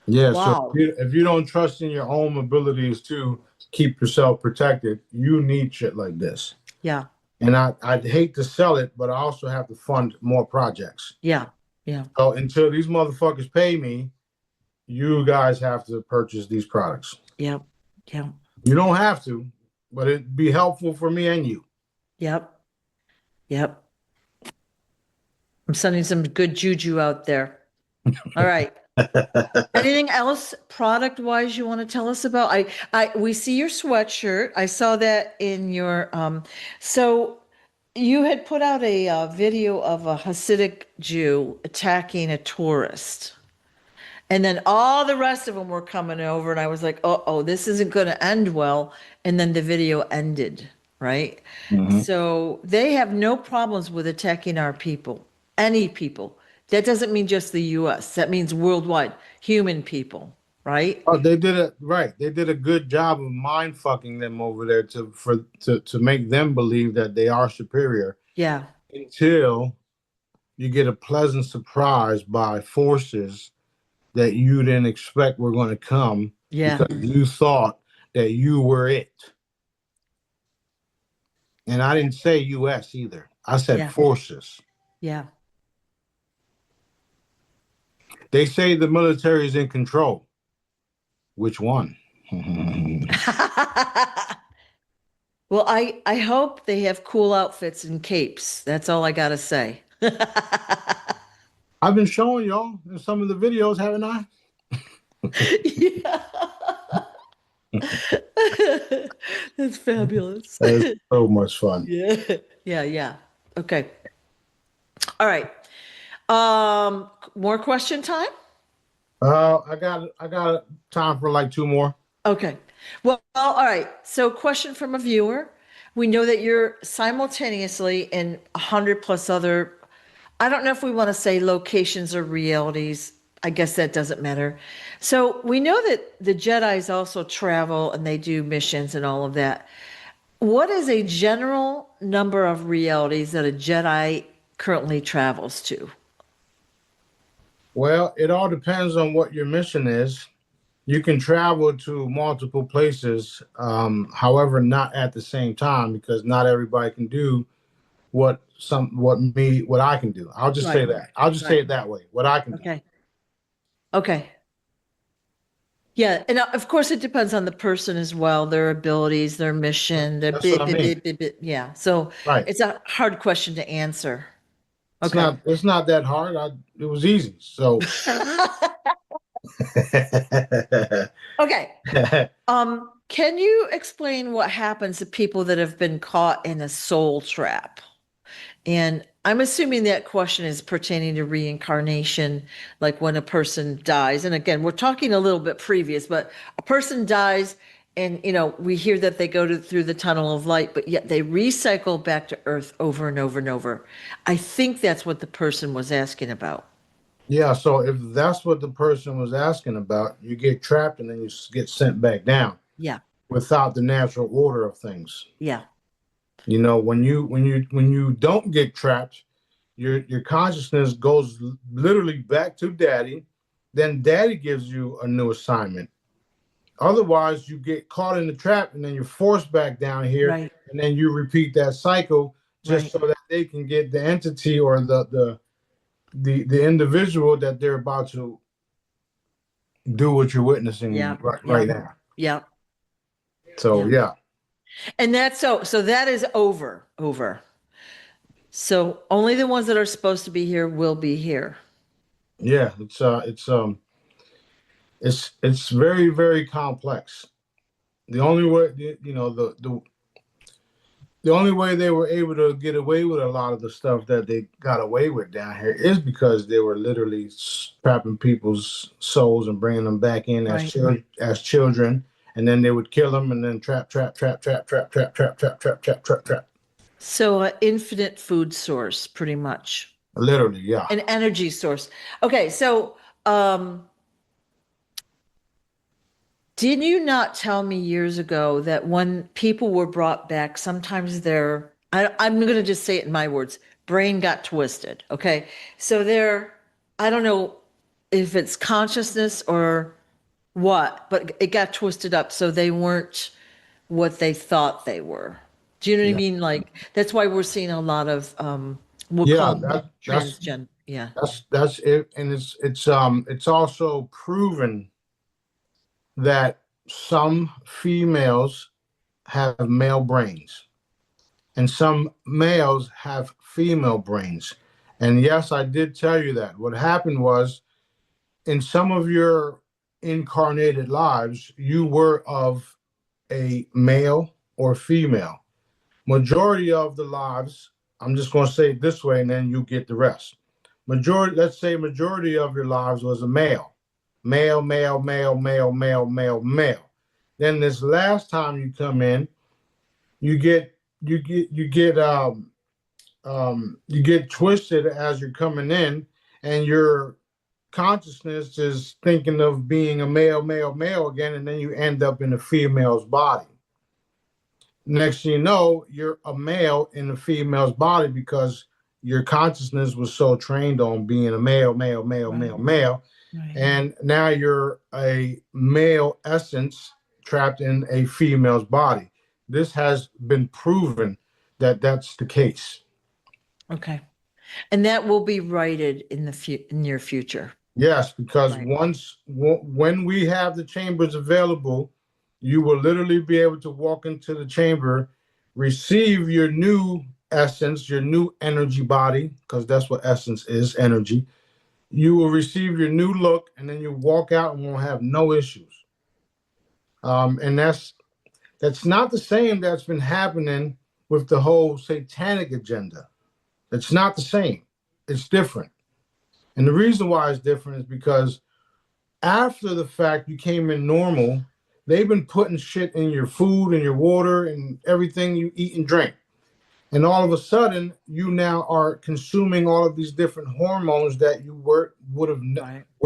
Yeah. So if Wow. you don't trust in your own abilities to keep yourself protected, you need shit like this. Yeah. And I'd hate to sell it, but I also have to fund more projects. Yeah. Yeah. So until these motherfuckers pay me, you guys have to purchase these products. Yep. Yep. You don't have to, but it'd be helpful for me and you. Yep. Yep. I'm sending some good juju out there. All right. Anything else product wise you want to tell us about? We see your sweatshirt. I saw that in your so you had put out a video of a Hasidic Jew attacking a tourist. And then all the rest of them were coming over, and I was like, oh, this isn't going to end well. And then the video ended, right? Mhm. So they have no problems with attacking our people, any people. That doesn't mean just the US, that means worldwide, human people, right? Oh, they did it right. They did a good job of mind fucking them over there to make them believe that they are superior Yeah, until you get a pleasant surprise by forces that you didn't expect were going to come yeah, because you thought that you were it. And I didn't say US either. I said yeah, forces. yeah. They say the military is in control. Which one? Well, I hope they have cool outfits and capes. That's all I gotta say. I've been showing y'all in some of the videos, haven't I? Yeah. That's fabulous. It's so much fun. Yeah. Yeah, yeah. Okay. All right. More question time? I got time for like two more. Okay. Well, all right. So question from a viewer. We know that you're simultaneously in 100 plus other, I don't know if we want to say locations or realities. I guess that doesn't matter. So we know that the Jedis also travel and they do missions and all of that. What is a general number of realities that a Jedi currently travels to? Well, it all depends on what your mission is. You can travel to multiple places, however, not at the same time because not everybody can do what I can do. I'll just say Right. that. I'll just say it that way. What I can do. Okay. Okay. Yeah, and of course it depends on the person as well, their abilities, their mission, their That's what I mean. yeah. So Right. it's a hard question to answer. It's Okay. not. It's not that hard. It was easy. So. Okay. Can you explain what happens to people that have been caught in a soul trap? And I'm assuming that question is pertaining to reincarnation, like when a person dies. And again, we're talking a little bit previous, but a person dies and we hear that they go through the tunnel of light, but yet they recycle back to earth over and over and over. I think that's what the person was asking about. Yeah, so if that's what the person was asking about, you get trapped and then you get sent back down Yeah. without the natural order of things. Yeah. When you don't get trapped, your consciousness goes literally back to daddy, then daddy gives you a new assignment. Otherwise, you get caught in the trap and then you're forced back down here, Right. and then you repeat that cycle just Right. so that they can get the entity or the individual that they're about to do what you're witnessing Yeah. right now. Yeah. So yeah. And that's so that is over. So only the ones that are supposed to be here will be here. Yeah, it's very, very complex. The only way the only way they were able to get away with a lot of the stuff that they got away with down here is because they were literally trapping people's souls and bringing them back in Right. as children, and then they would kill them and then trap, trap, trap, trap, trap, trap, trap, trap, trap, trap, trap, trap. So an infinite food source, pretty much. Literally, yeah. An energy source. Okay, so did you not tell me years ago that when people were brought back, sometimes I'm going to just say it in my words, brain got twisted. Okay. So I don't know if it's consciousness or what, but it got twisted up. So they weren't what they thought they were. Do you know what I Yeah. mean? Like, that's why we're seeing a lot of, we'll Yeah, call them that's transgen. Yeah. That's it. And it's also proven that some females have male brains and some males have female brains. And yes, I did tell you that. What happened was, in some of your incarnated lives, you were of a male or female. Majority of the lives, I'm just going to say it this way and then you get the rest. Let's say majority of your lives was a male. Male, male, male, male, male, male, male. Then this last time you come in, you get you get you get you get twisted as you're coming in, and your consciousness is thinking of being a male, male, male again, and then you end up in a female's body. Next thing you know, you're a male in a female's body because your consciousness was so trained on being a male, male, male, Right. male, male. Right. And now you're a male essence trapped in a female's body. This has been proven that that's the case. Okay. And that will be righted in the near future. Yes, because Right. when we have the chambers available, you will literally be able to walk into the chamber, receive your new essence, your new energy body, because that's what essence is, energy. You will receive your new look, and then you walk out and won't have no issues. And that's not the same that's been happening with the whole satanic agenda. It's not the same. It's different. And the reason why it's different is because after the fact you came in normal, they've been putting shit in your food and your water and everything you eat and drink. And all of a sudden, you now are consuming all of these different hormones that you were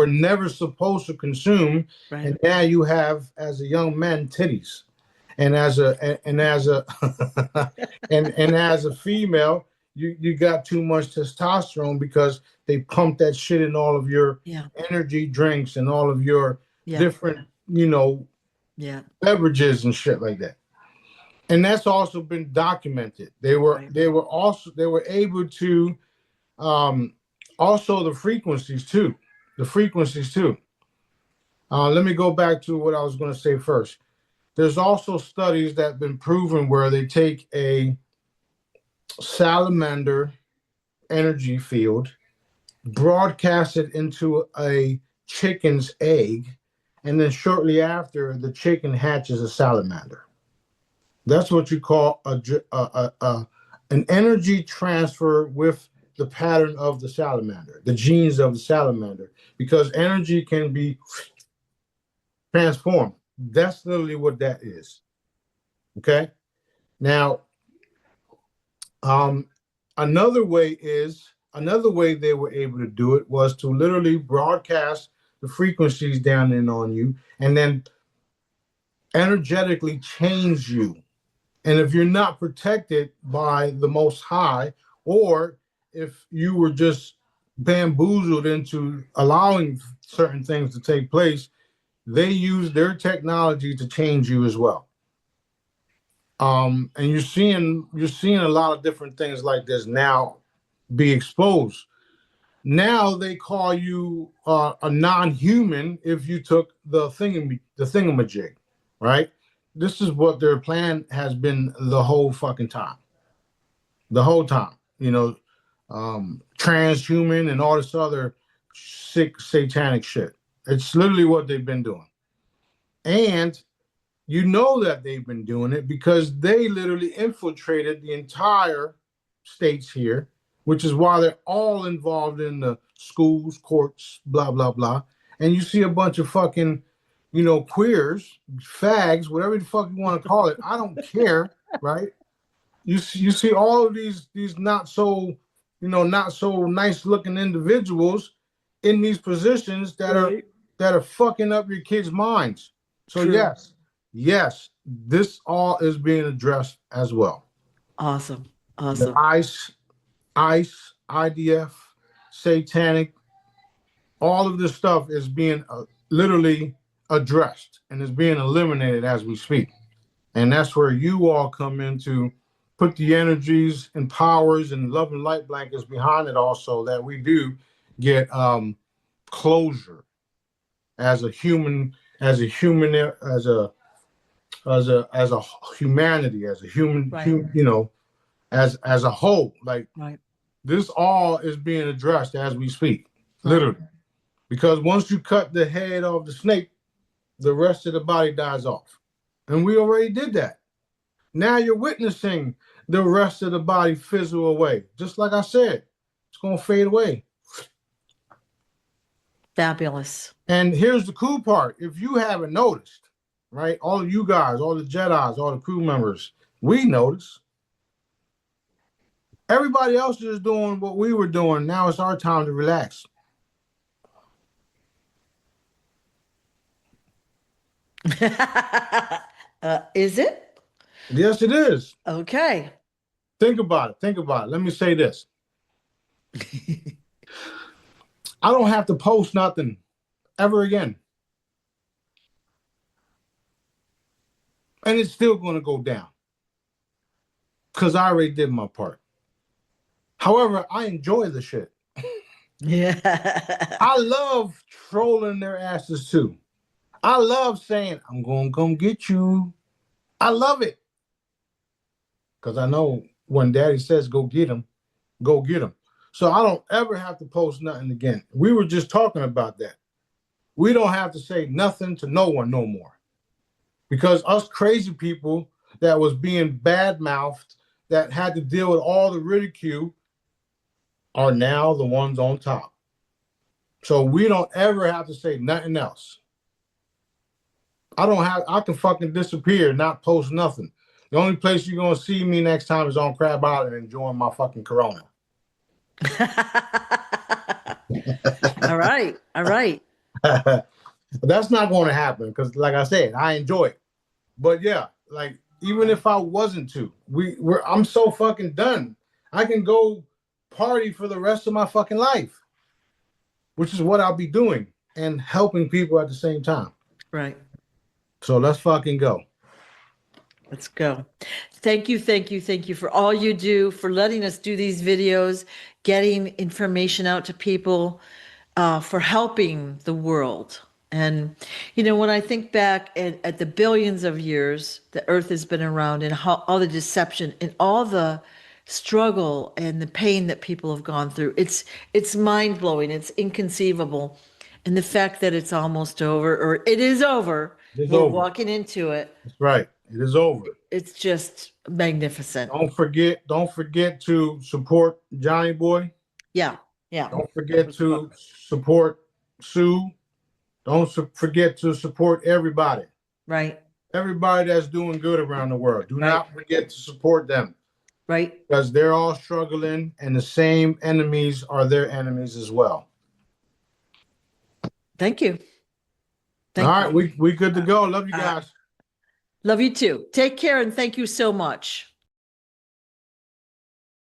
never supposed to consume. Right. And now you have, as a young man, titties. And as a and as a female, you got too much testosterone because they pump that shit in all of your energy drinks and all of your different, beverages and shit like that. And that's also been documented. They were able to also the frequencies too. Let me go back to what I was going to say first. There's also studies that have been proven where they take a salamander energy field, broadcast it into a chicken's egg, and then shortly after, the chicken hatches a salamander. That's what you call an energy transfer with the pattern of the salamander, the genes of the salamander, because energy can be transformed. That's literally what that is. Okay. Now, another way they were able to do it was to literally broadcast the frequencies down in on you and then energetically change you. And if you're not protected by the Most High, or if you were just bamboozled into allowing certain things to take place, they use their technology to change you as well. And you're seeing a lot of different things like this now be exposed. Now they call you a non-human if you took the thingamajig, right? This is what their plan has been the whole fucking time. The whole time, transhuman and all this other sick satanic shit. It's literally what they've been doing. And you know that they've been doing it because they literally infiltrated the entire states here, which is why they're all involved in the schools, courts, blah, blah, blah. And you see a bunch of fucking, queers, fags, whatever the fuck you want to call it. I don't care, right? You see all of these not so nice looking individuals in these positions that are fucking up your kids' minds. So True. yes, this all is being addressed as well. Awesome. The ICE, IDF, satanic, all of this stuff is being literally addressed and is being eliminated as we speak. And that's where you all come in to put the energies and powers and love and light blankets behind it also that we do get closure as a human, as a human, as a humanity, as a human, Right. you know, as a whole. Like Right. this all is being addressed as we speak, Right. literally. Because once you cut the head off the snake, the rest of the body dies off. And we already did that. Now you're witnessing the rest of the body fizzle away. Just like I said, it's going to fade away. Fabulous. And here's the cool part. If you haven't noticed, right, all of you guys, all the Jedis, all the crew members, we notice. Everybody else is doing what we were doing. Now it's our time to relax. Is it? Yes, it is. Okay. Think about it. Think about it. Let me say this. I don't have to post nothing ever again. And it's still going to go down. Because I already did my part. However, I enjoy the shit. Yeah. I love trolling their asses too. I love saying, I'm going to come get you. I love it. Because I know when daddy says go get him, go get him. So I don't ever have to post nothing again. We were just talking about that. We don't have to say nothing to no one no more. Because us crazy people that was being bad-mouthed, that had to deal with all the ridicule, are now the ones on top. So we don't ever have to say nothing else. I can fucking disappear, not post nothing. The only place you're going to see me next time is on Crab Island enjoying my fucking Corona. All right. All right. That's not going to happen because, like I said, I enjoy it. But yeah, like even if I wasn't to, I'm so fucking done. I can go party for the rest of my fucking life, which is what I'll be doing and helping people at the same time. Right. So let's fucking go. Let's go. Thank you, thank you, thank you for all you do, for letting us do these videos, getting information out to people, for helping the world. And, you know, when I think back at the billions of years the Earth has been around and how all the deception and all the struggle and the pain that people have gone through, it's mind-blowing, it's inconceivable. And the fact that it's almost over, or it is over, It's we're over. walking into it. That's right. It is over. It's just magnificent. Don't forget to support Johnny Boy. Yeah, yeah. Don't forget to support Sue. Don't forget to support everybody. Right. Everybody that's doing good around the world. Do Right. not forget to support them. Right. Because they're all struggling and the same enemies are their enemies as well. Thank you. All right, we good to go. Love you guys. Love you too. Take care and thank you so much.